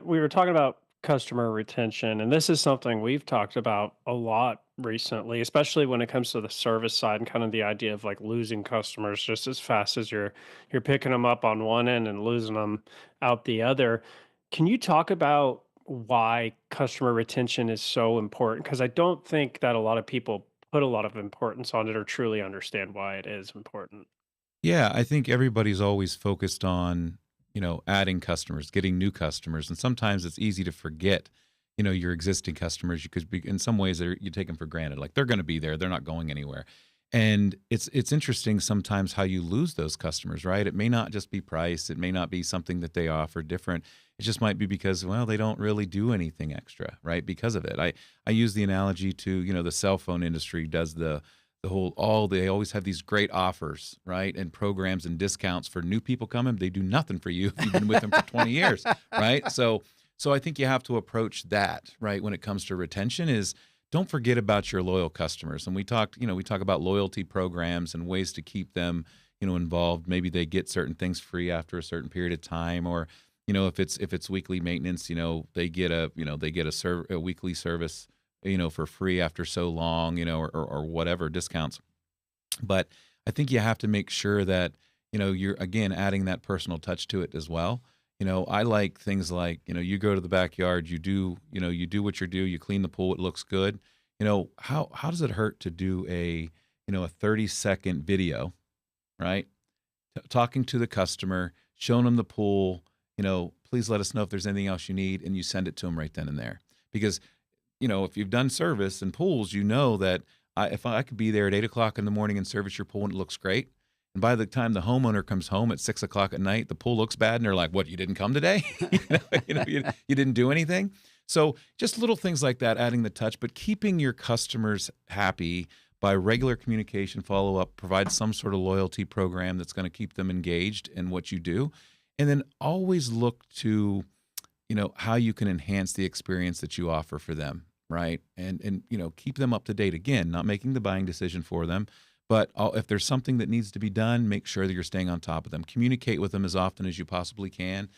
we were talking about customer retention, and this is something we've talked about a lot recently, especially when it comes to the service side and kind of the idea of like losing customers just as fast as you're picking them up on one end and losing them out the other. Can you talk about why customer retention is so important? Because I don't think that a lot of people put a lot of importance on it or truly understand why it is important. Yeah, I think everybody's always focused on, adding customers, getting new customers, and sometimes it's easy to forget, your existing customers. You could be, in some ways, you take them for granted, like they're going to be there, they're not going anywhere. And it's interesting sometimes how you lose those customers, right? It may not just be price, it may not be something that they offer different. It just might be because, well, they don't really do anything extra, right? Because of it. I use the analogy to, the cell phone industry does the whole, they always have these great offers, right? And programs and discounts for new people coming. They do nothing for you if you've been with them for 20 years, right? So I think you have to approach that, right? When it comes to retention, is don't forget about your loyal customers. And we talk about loyalty programs and ways to keep them, involved. Maybe they get certain things free after a certain period of time, or, if it's weekly maintenance, they get a weekly service, for free after so long, or whatever discounts. But I think you have to make sure that, you're again adding that personal touch to it as well. I like things like, you go to the backyard, you do what you do, you clean the pool, it looks good. How does it hurt to do a 30-second video, right? Talking to the customer, showing them the pool, please let us know if there's anything else you need, and you send it to them right then and there. Because if you've done service and pools, that if I could be there at 8 o'clock in the morning and service your pool and it looks great, and by the time the homeowner comes home at 6 o'clock at night, the pool looks bad, and they're like, "What? You didn't come today? You didn't do anything." So just little things like that, adding the touch, but keeping your customers happy by regular communication, follow up, provide some sort of loyalty program that's going to keep them engaged in what you do, and then always look to how you can enhance the experience that you offer for them. Right. And keep them up to date. Again, not making the buying decision for them, but if there's something that needs to be done, make sure that you're staying on top of them. Communicate with them as often as you possibly can,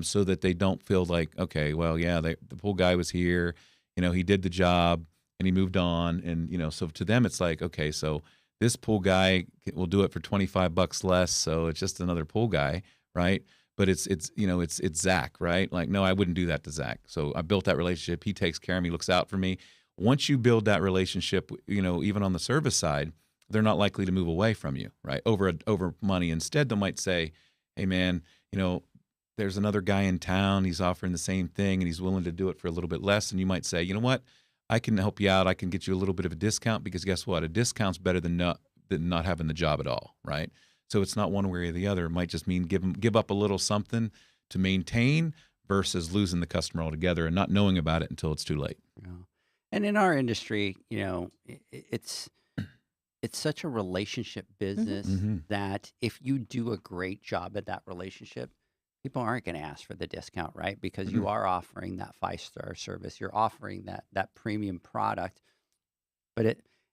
so that they don't feel like, okay, well, yeah, the pool guy was here, he did the job and he moved on. And, so to them, it's like, okay, so this pool guy will do it for $25 less. So it's just another pool guy. Right. But it's Zach, right? Like, no, I wouldn't do that to Zach. So I built that relationship. He takes care of me, looks out for me. Once you build that relationship, even on the service side, they're not likely to move away from you, right? Over money. Instead, they might say, "Hey, man, there's another guy in town. He's offering the same thing, and he's willing to do it for a little bit less." And you might say, "You know what? I can help you out. I can get you a little bit of a discount, because guess what? A discount's better than not having the job at all, right?" So it's not one way or the other. It might just mean give up a little something to maintain versus losing the customer altogether and not knowing about it until it's too late. Yeah. And in our industry, it's such a relationship business that if you do a great job at that relationship, people aren't going to ask for the discount, right? Because you are offering that 5-star service. You're offering that premium product.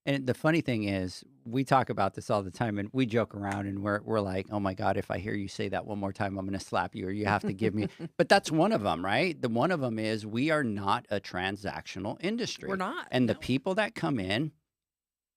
And the funny thing is, we talk about this all the time, and we joke around, and we're like, "Oh my God, if I hear you say that one more time, I'm going to slap you, or you have to give me." But that's one of them, right? The one of them is, we are not a transactional industry. We're not. And the No. people that come in,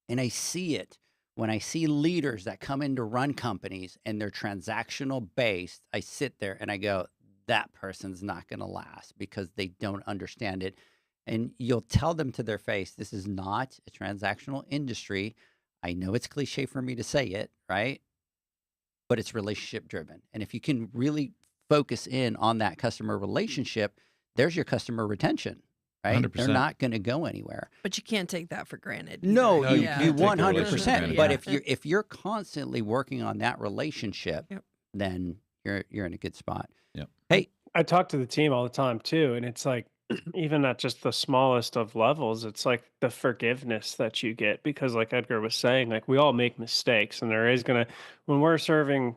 and I see it when I see leaders that come in to run companies and they're transactional based, I sit there and I go, that person's not going to last because they don't understand it. And you'll tell them to their face, this is not a transactional industry. I know it's cliche for me to say it, right? But it's relationship driven. And if you can really focus in on that customer relationship, there's your customer retention, right? 100%. They're not going to go anywhere. But you can't take that for granted. No, either. you can't take the 100%. relationship But for if you're constantly working on that relationship, Yep. then you're in a good spot. Yep. Hey, I talk to the team all the time too, and it's like even at just the smallest of levels, it's like the forgiveness that you get because, like Edgar was saying, like we all make mistakes, and there is gonna when we're serving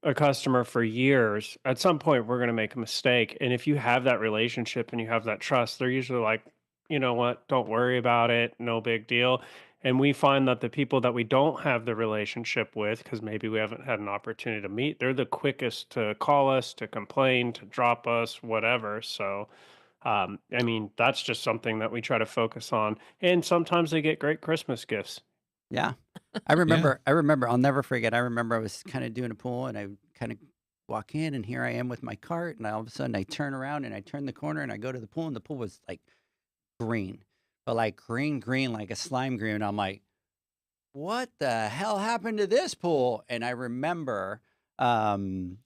a customer for years, at some point we're gonna make a mistake, and if you have that relationship and you have that trust, they're usually like, you know what, don't worry about it, no big deal. And we find that the people that we don't have the relationship with, because maybe we haven't had an opportunity to meet, they're the quickest to call us, to complain, to drop us, whatever. So, I mean, that's just something that we try to focus on. And sometimes they get great Christmas gifts. yeah. I remember, I'll never forget. I remember I was kind of doing a pool and I kind of walk in and here I am with my cart and all of a sudden I turn around and I turn the corner and I go to the pool and the pool was like green, but like green, like a slime green. And I'm like, what the hell happened to this pool? And I remember the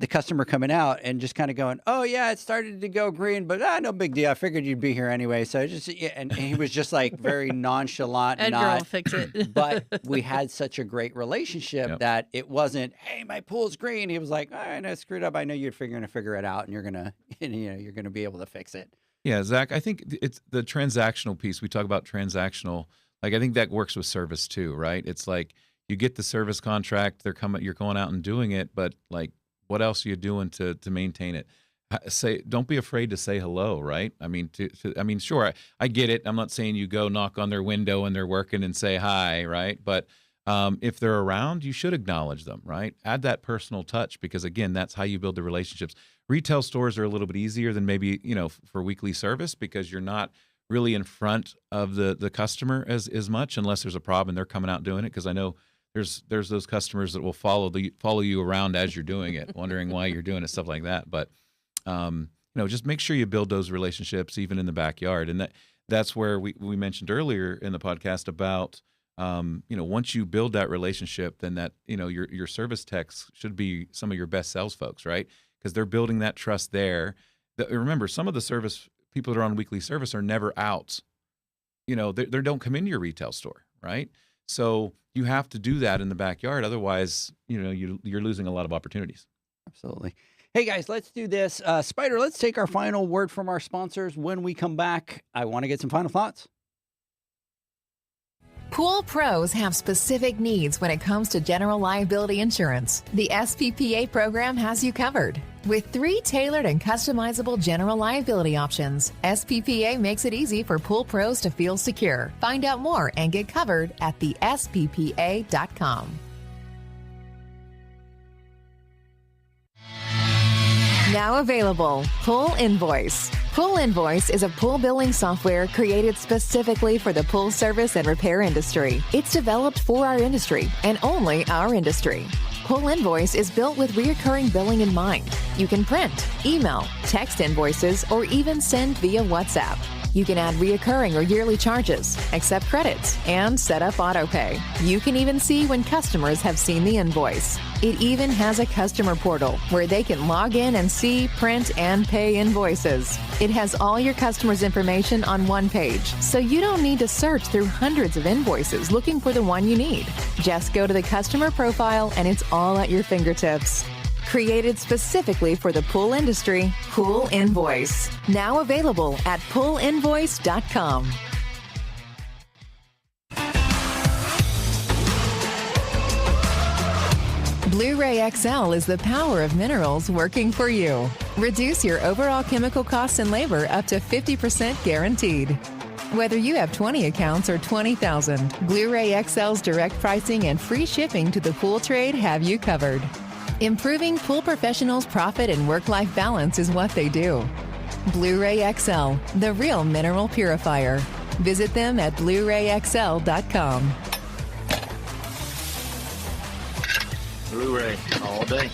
customer coming out and just kind of going, oh yeah, it started to go green, but no big deal. I figured you'd be here anyway. So and he was just like very nonchalant. Edgar will fix it. But we had such a great relationship that it wasn't, hey, my pool's green. He was like, all right, I screwed up. I know you're figuring to figure it out and you're gonna be able to fix it. Yeah, Zach, I think it's the transactional piece. We talk about transactional. Like, I think that works with service too, right? It's like you get the service contract, you're going out and doing it, but like, what else are you doing to maintain it? Don't be afraid to say hello, right? I mean, sure, I get it. I'm not saying you go knock on their window and they're working and say hi, right? But if they're around, you should acknowledge them, right? Add that personal touch because, again, that's how you build the relationships. Retail stores are a little bit easier than maybe, for weekly service because you're not really in front of the customer as much unless there's a problem and they're coming out doing it. Because I know there's those customers that will follow you around as you're doing it, wondering why you're doing it, stuff like that. But just make sure you build those relationships even in the backyard, and that's where we mentioned earlier in the podcast about once you build that relationship, then that your service techs should be some of your best sales folks, right? Because they're building that trust there. Remember, some of the service people that are on weekly service are never out. They don't come into your retail store, right? So you have to do that in the backyard. Otherwise, you're losing a lot of opportunities. Absolutely. Hey, guys, let's do this. Spider, let's take our final word from our sponsors. When we come back, I want to get some final thoughts. Pool pros have specific needs when it comes to general liability insurance. The SPPA program has you covered. With 3 tailored and customizable general liability options, SPPA makes it easy for pool pros to feel secure. Find out more and get covered at thesppa.com. Now available, Pool Invoice. Pool Invoice is a pool billing software created specifically for the pool service and repair industry. It's developed for our industry and only our industry. Pool Invoice is built with recurring billing in mind. You can print, email, text invoices, or even send via WhatsApp. You can add reoccurring or yearly charges, accept credits, and set up autopay. You can even see when customers have seen the invoice. It even has a customer portal where they can log in and see, print, and pay invoices. It has all your customers' information on one page, so you don't need to search through hundreds of invoices looking for the one you need. Just go to the customer profile and it's all at your fingertips. Created specifically for the pool industry, Pool Invoice. Now available at poolinvoice.com. Blu-ray XL is the power of minerals working for you. Reduce your overall chemical costs and labor up to 50% guaranteed. Whether you have 20 accounts or 20,000, Blu-ray XL's direct pricing and free shipping to the pool trade have you covered. Improving pool professionals' profit and work-life balance is what they do. Blu-ray XL, the real mineral purifier. Visit them at BluRayXL.com. Blu-ray all day.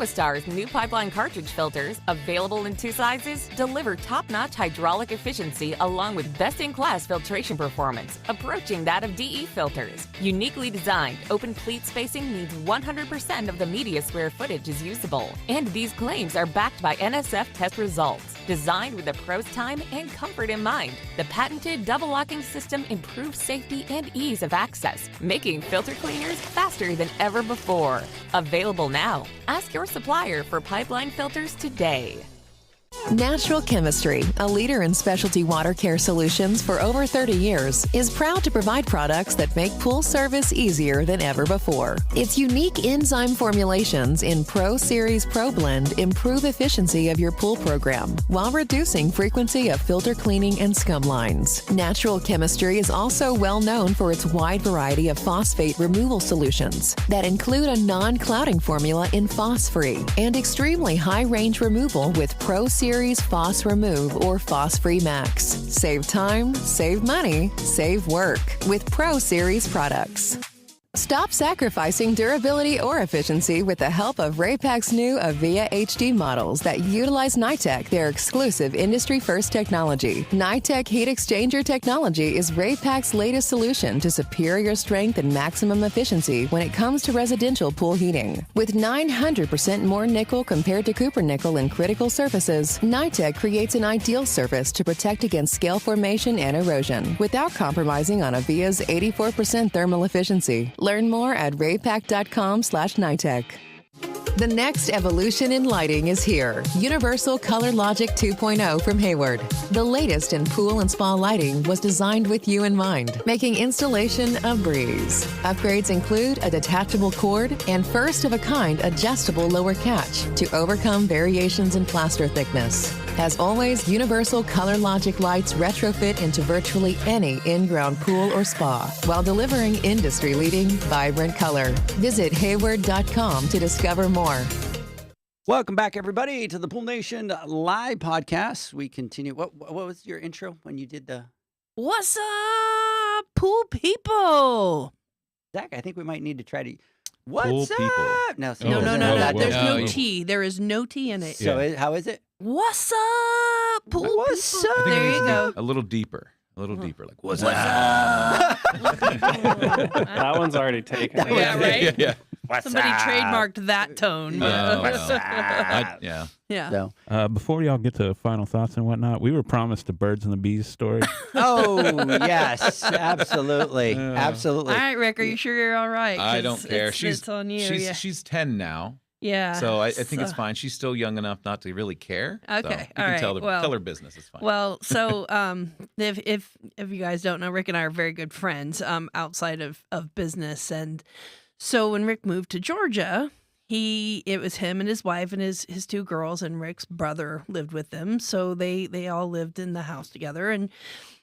Aquastar's new pipeline cartridge filters, available in 2 sizes, deliver top-notch hydraulic efficiency along with best-in-class filtration performance, approaching that of DE filters. Uniquely designed, open pleat spacing means 100% of the media square footage is usable. And these claims are backed by NSF test results. Designed with the pro's time and comfort in mind, the patented double locking system improves safety and ease of access, making filter cleaners faster than ever before. Available now. Ask your supplier for pipeline filters today. Natural Chemistry, a leader in specialty water care solutions for over 30 years, is proud to provide products that make pool service easier than ever before. Its unique enzyme formulations in Pro Series Pro Blend improve efficiency of your pool program while reducing frequency of filter cleaning and scum lines. Natural Chemistry is also well known for its wide variety of phosphate removal solutions that include a non-clouding formula in Phos-Free and extremely high-range removal with Pro Series Phos Remove or Phos Free Max. Save time, save money, save work with Pro Series products. Stop sacrificing durability or efficiency with the help of Raypak's new Avia HD models that utilize NITEC, their exclusive industry-first technology. NITEC heat exchanger technology is Raypak's latest solution to superior strength and maximum efficiency when it comes to residential pool heating. With 900% more nickel compared to copper nickel in critical surfaces, NITEC creates an ideal surface to protect against scale formation and erosion without compromising on Avia's 84% thermal efficiency. Learn more at raypak.com/NITEC. The next evolution in lighting is here. Universal Color Logic 2.0 from Hayward. The latest in pool and spa lighting was designed with you in mind, making installation a breeze. Upgrades include a detachable cord and first-of-a-kind adjustable lower catch to overcome variations in plaster thickness. As always, Universal Color Logic lights retrofit into virtually any in-ground pool or spa while delivering industry-leading, vibrant color. Visit Hayward.com to discover more. Welcome back, everybody, to the Pool Nation live podcast. We continue. What was your intro when you did the... What's up, pool people? Zach, I think we might need to try to... What's Pool up? people. No, No. There's whoa. no T. There is no T in it. So how is it? What's up, pool What's people? up? I think it There needs you to go. be a little deeper. A little deeper. Like, what's What's up? That one's already taken. Yeah, right? yeah. Somebody trademarked that tone. Yeah. Yeah. So, Before y'all get to final thoughts and whatnot, we were promised the birds and the bees story. oh, yes, absolutely. Absolutely. All right, Rick, are you sure you're all right? I 'Cause don't care. It's on you. She's 10 now. yeah. So I think it's fine. She's still young enough not to really care. Okay, So you all can right, tell her business. It's fine. Well, so if you guys don't know, Rick and I are very good friends outside of business, and so when Rick moved to Georgia, it was him and his wife and his 2 girls, and Rick's brother lived with them, so they all lived in the house together. And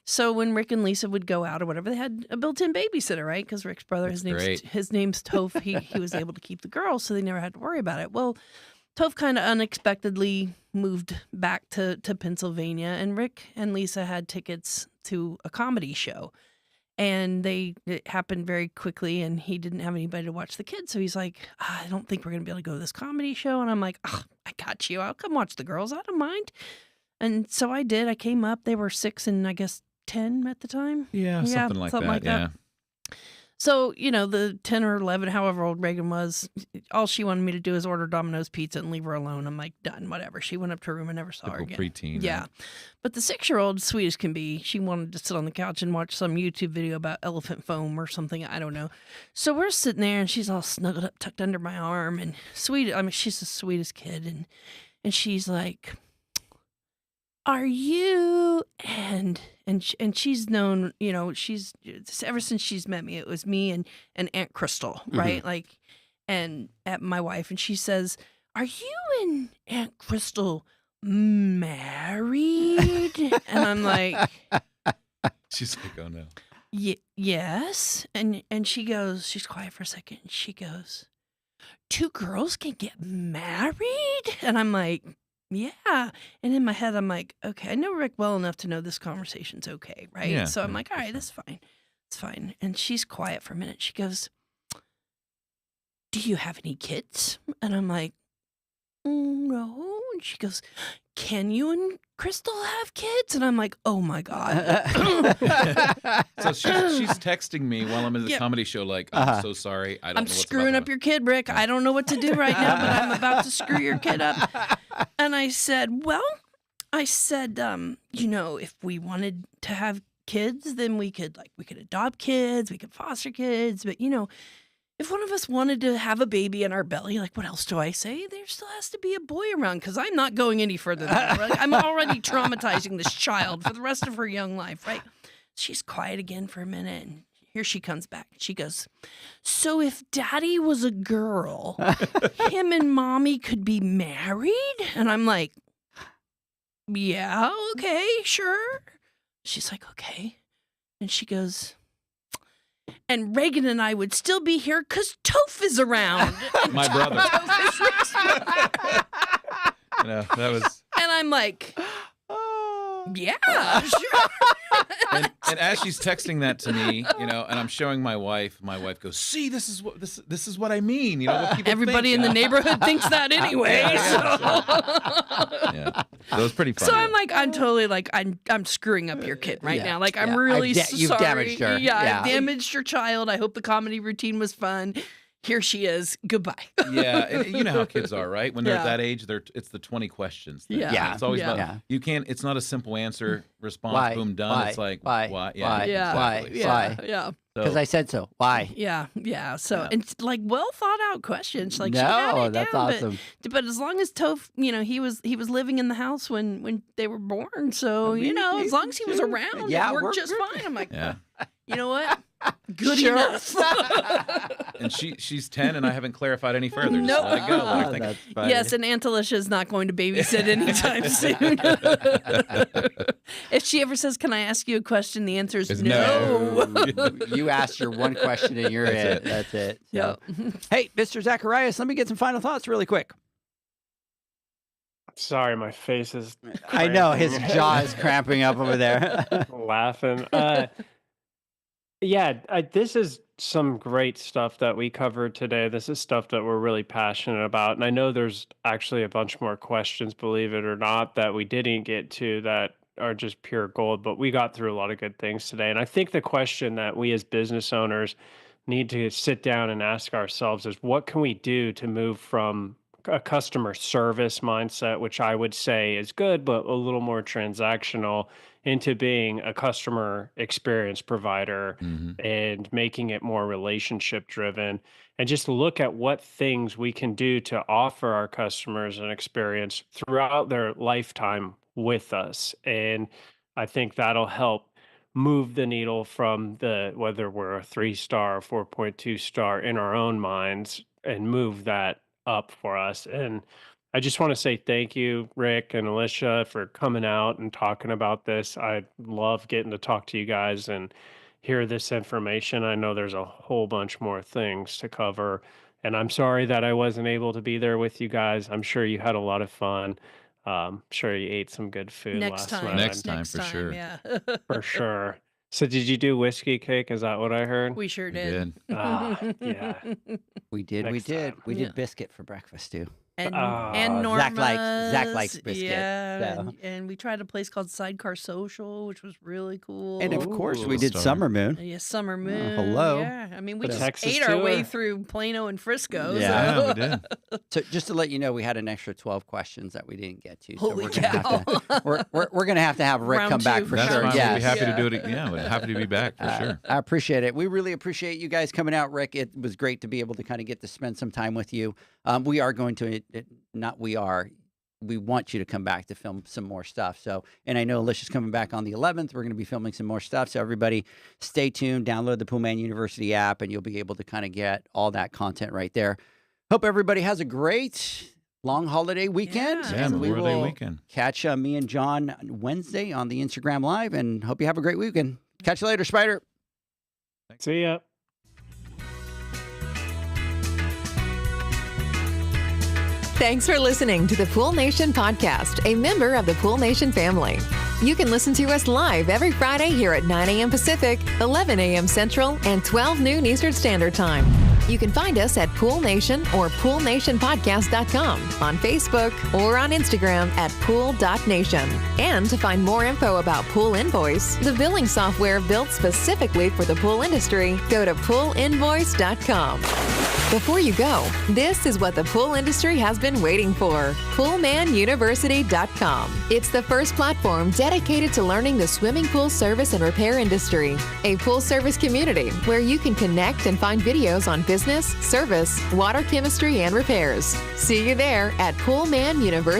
so when Rick and Lisa would go out or whatever, they had a built-in babysitter, right? Because Rick's brother, his name's Toph, he was able to keep the girls, so they never had to worry about it. Well, Toph kind of unexpectedly moved back to Pennsylvania, and Rick and Lisa had tickets to a comedy show. And it happened very quickly, and he didn't have anybody to watch the kids. So he's like, I don't think we're going to be able to go to this comedy show. And I'm like, I got you. I'll come watch the girls. I don't mind. And so I did. I came up. They were 6 and I guess 10 at the time. yeah, something like that. Yeah. So, the 10 or 11, however old Reagan was, all she wanted me to do is order Domino's pizza and leave her alone. I'm like, done, whatever. She went up to her room and never saw her Typical again. preteen. Yeah. Right? But the 6-year-old, sweet as can be, she wanted to sit on the couch and watch some YouTube video about elephant foam or something. I don't know. So we're sitting there and she's all snuggled up, tucked under my arm, and sweet. I mean, she's the sweetest kid. And she's like, are you? And she's known, she's ever since she's met me, it was me and Aunt Crystal, right? Like, and at my wife, and she says, are you and Aunt Crystal married? And I'm like, She's like, oh no. yes. And she goes, she's quiet for a second. And she goes, 2 girls can get married? And I'm like, yeah. And in my head, I'm like, okay, I know Rick well enough to know this conversation's okay, right? Yeah, So I'm yeah, like, all right, that's fine. It's fine. And she's quiet for a minute. She goes, do you have any kids? And I'm like, No. And she goes, can you and Crystal have kids? And I'm like, oh my God. So she's texting me while I'm in the comedy show, like, I'm so sorry. I don't know what's screwing up your kid, Rick. I don't know what to do right now, but I'm about to screw your kid up. And I said, if we wanted to have kids, then we could adopt kids, we could foster kids. But, if one of us wanted to have a baby in our belly, like, what else do I say? There still has to be a boy around because I'm not going any further than that. Right? I'm already traumatizing this child for the rest of her young life, right? She's quiet again for a minute, and here she comes back. She goes, so if Daddy was a girl, him and Mommy could be married? And I'm like, yeah, okay, sure. She's like, okay. And she goes, and Reagan and I would still be here because Toph is around. My brother. That was. And I'm like, yeah, sure. And as she's texting that to me, and I'm showing my wife goes, see, this is what I mean. What people everybody think. in the neighborhood thinks that anyway. Yeah, that was pretty funny. So I'm like, I'm totally like, I'm screwing up your kid right now. Like, I'm really sorry. You've damaged her. Yeah, I've damaged your child. I hope the comedy routine was fun. Here she is. Goodbye. Yeah, and you know how kids are, right? When they're at that age, it's the 20 questions thing. Yeah. It's always about, you can't. It's not a simple answer, response, Why? boom, done. Why? It's like Why? why? Why? Exactly. Why? Yeah. Because I said so. Why? Yeah. So, and it's like well thought out questions. Like, she No, had it that's down, awesome. But as long as Toph, he was living in the house when they were born. So, as long as he was around, it worked just fine. I'm like, you know what? Good enough. And she's 10, and I haven't clarified any further. Just Nope. let it go. Let her think. That's funny. Yes, and Aunt Alicia is not going to babysit anytime soon. If she ever says, "Can I ask you a question?" the answer is no. You asked your one question and you're it. That's it. So. Hey, Mr. Zacharias, let me get some final thoughts really quick. Sorry, my face is I know his jaw is cramping up over there. laughing. This is some great stuff that we covered today. This is stuff that we're really passionate about. And I know there's actually a bunch more questions, believe it or not, that we didn't get to that are just pure gold, but we got through a lot of good things today. And I think the question that we as business owners need to sit down and ask ourselves is, what can we do to move from a customer service mindset, which I would say is good, but a little more transactional, into being a customer experience provider and making it more relationship driven, and just look at what things we can do to offer our customers an experience throughout their lifetime with us. And I think that'll help move the needle from whether we're a 3-star or 4.2 star in our own minds, and move that up for us. And I just want to say thank you, Rick and Alicia, for coming out and talking about this. I love getting to talk to you guys and hear this information. I know there's a whole bunch more things to cover, and I'm sorry that I wasn't able to be there with you guys. I'm sure you had a lot of fun. Sure you ate some good food last night. Next time, for sure. Yeah. For sure. So did you do whiskey cake? Is that what I heard? We sure did. Yeah. We did. Next time. We did biscuit for breakfast too. And Norma's. Zach likes biscuit. Yeah, so. and we tried a place called Sidecar Social, which was really cool. And of course, we Ooh, did story. Summer Moon. Yeah, Summer Moon. Hello. Yeah, I mean, we The just Texas ate our way tour. through Plano and Frisco. Yeah. so. We did. So just to let you know, we had an extra 12 questions that we didn't get to. Holy so we're gonna have to have Rick Round come back two. for That's sure. fine. Yes. We'd be happy to Yeah. do it. Yeah, we're happy to be back for sure. I appreciate it. We really appreciate you guys coming out, Rick. It was great to be able to kind of get to spend some time with you. We are going to, we want you to come back to film some more stuff. So, and I know Alicia's coming back on the 11th. We're going to be filming some more stuff. So everybody stay tuned, download the Poolman University app, and you'll be able to kind of get all that content right there. Hope everybody has a great long holiday weekend. Yeah. Yeah, and we Memorial Day will weekend. catch me and John Wednesday on the Instagram Live, and hope you have a great weekend. Catch you later, Spider. See ya. Thanks for listening to the Pool Nation podcast, a member of the Pool Nation family. You can listen to us live every Friday here at 9 a.m. Pacific, 11 a.m. Central, and 12 noon Eastern Standard Time. You can find us at Pool Nation or poolnationpodcast.com, on Facebook, or on Instagram at pool.nation. And to find more info about Pool Invoice, the billing software built specifically for the pool industry, go to poolinvoice.com. Before you go, this is what the pool industry has been waiting for. PoolmanUniversity.com. It's the first platform dedicated to learning the swimming pool service and repair industry. A pool service community where you can connect and find videos on business, service, water chemistry, and repairs. See you there at PoolmanUniversity.com.